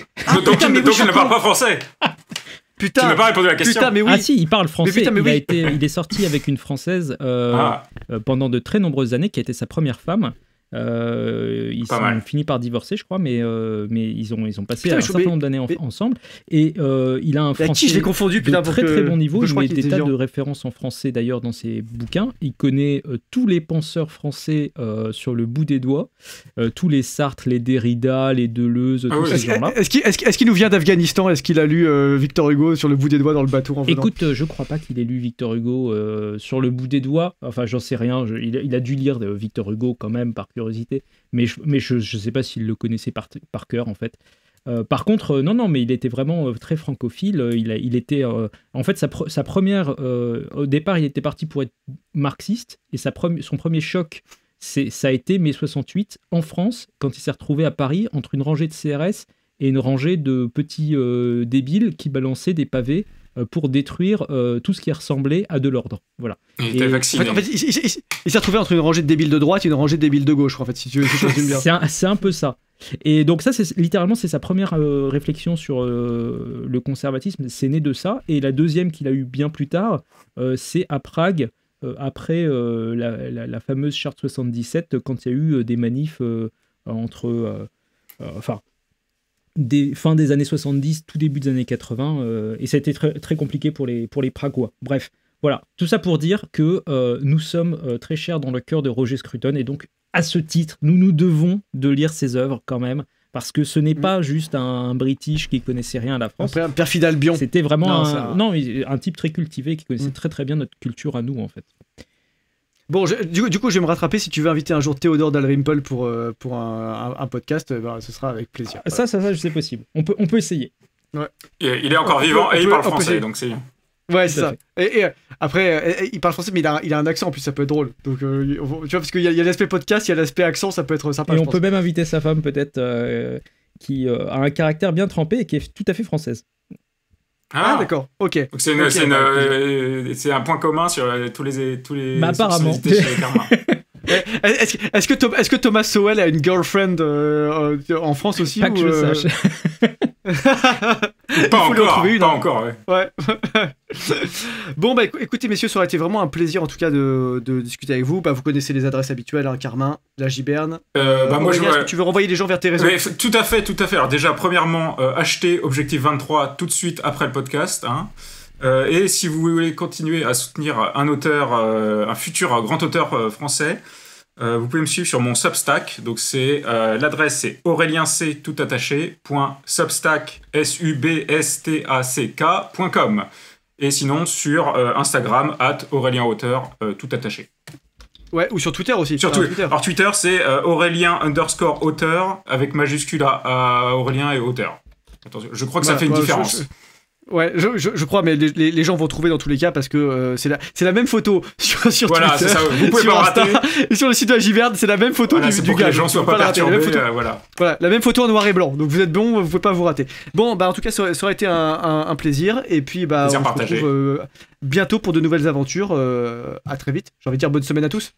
Speaker 3: donc il ne parle pas français.
Speaker 1: Putain,
Speaker 3: tu m'as pas répondu à la question.
Speaker 2: Putain, mais oui. Ah si, il parle français. Il est sorti avec une Française pendant de très nombreuses années, qui a été sa première femme. Ils ont fini par divorcer, je crois, mais ils ont passé un certain nombre d'années ensemble. Et il a un français de très très bon niveau. Il met des tas de références en français d'ailleurs dans ses bouquins. Il connaît tous les penseurs français sur le bout des doigts, tous les Sartre, les Derrida, les Deleuze, tous ces gens-là.
Speaker 1: Est-ce qu'il nous vient d'Afghanistan ? Est-ce qu'il a lu Victor Hugo sur le bout des doigts dans le bateau en venant ?
Speaker 2: Écoute, je crois pas qu'il ait lu Victor Hugo sur le bout des doigts. Enfin, j'en sais rien. Il a dû lire Victor Hugo quand même par curiosité. Mais je sais pas s'il le connaissait par cœur en fait. Par contre, non, mais il était vraiment très francophile. Il était, en fait, sa première, au départ, il était parti pour être marxiste et son premier choc, ça a été mai 68 en France quand il s'est retrouvé à Paris entre une rangée de CRS et une rangée de petits débiles qui balançaient des pavés pour détruire tout ce qui ressemblait à de l'ordre. Voilà.
Speaker 3: Il était vacciné.
Speaker 1: En fait, il s'est retrouvé entre une rangée de débiles de droite et une rangée de débiles de gauche, en fait, si tu résumes bien.
Speaker 2: C'est un peu ça. Et donc ça, c'est sa première réflexion sur le conservatisme. C'est né de ça. Et la deuxième qu'il a eue bien plus tard, c'est à Prague, après la fameuse charte 77, quand il y a eu des manifs entre... fin des années 70, tout début des années 80, et ça a été très, très compliqué pour les Pragois. Bref, voilà, tout ça pour dire que nous sommes très chers dans le cœur de Roger Scruton, et donc, à ce titre, nous devons de lire ses œuvres quand même, parce que ce n'est pas juste un British qui connaissait rien à la France.
Speaker 1: Après un perfide Albion.
Speaker 2: C'était vraiment un type très cultivé qui connaissait très très bien notre culture à nous, en fait.
Speaker 1: Bon, du coup, je vais me rattraper. Si tu veux inviter un jour Théodore Dalrymple pour un podcast, ce sera avec plaisir.
Speaker 2: Ça, c'est possible. On peut essayer.
Speaker 3: Ouais. Il est encore vivant et il parle français, donc c'est bien.
Speaker 1: Ouais, c'est ça. Et après, il parle français, mais il a un accent en plus, ça peut être drôle. Donc, tu vois, parce qu'il y a l'aspect podcast, il y a l'aspect accent, ça peut être sympa.
Speaker 2: Et on peut même inviter sa femme, peut-être, qui a un caractère bien trempé et qui est tout à fait française.
Speaker 1: Ah d'accord, ok.
Speaker 3: Donc c'est un point commun sur tous les
Speaker 2: apparemment.
Speaker 1: Est-ce que Thomas Sowell a une girlfriend en France aussi?
Speaker 2: Pas que je sache.
Speaker 3: Pas encore,
Speaker 1: ouais. Bon, bah écoutez, messieurs, ça aurait été vraiment un plaisir en tout cas de discuter avec vous. Bah, vous connaissez les adresses habituelles, hein, Carmin, la Giberne.
Speaker 3: Moi,
Speaker 1: est-ce que tu veux renvoyer les gens vers tes réseaux?
Speaker 3: Oui, tout à fait. Alors déjà, premièrement, achetez Objectif 23 tout de suite après le podcast. Hein. Et si vous voulez continuer à soutenir un auteur, un futur grand auteur français, vous pouvez me suivre sur mon Substack. Donc l'adresse c'est aurelienc tout attaché .substack.com. Et sinon sur Instagram @aurelienauteur tout attaché.
Speaker 1: Ouais, ou sur Twitter aussi.
Speaker 3: Twitter. Alors Twitter c'est Aurélien_auteur avec majuscule à Aurélien et auteur. Attention, je crois que ça fait une différence.
Speaker 1: Ouais, je crois, mais les gens vont trouver dans tous les cas parce que c'est la même photo sur
Speaker 3: voilà,
Speaker 1: Twitter,
Speaker 3: c'est ça, vous pouvez pas rater.
Speaker 1: Et sur le site de la Giberne, c'est la même photo
Speaker 3: voilà,
Speaker 1: du
Speaker 3: pour
Speaker 1: gars.
Speaker 3: que les gens soient pas perturbés, voilà.
Speaker 1: Voilà, la même photo en noir et blanc. Donc vous êtes bon, vous pouvez pas vous rater. Bon, bah en tout cas, ça aurait été un plaisir. Et puis, bah,
Speaker 3: plaisir
Speaker 1: on se
Speaker 3: partagé.
Speaker 1: retrouve bientôt pour de nouvelles aventures. À très vite. J'ai envie de dire bonne semaine à tous.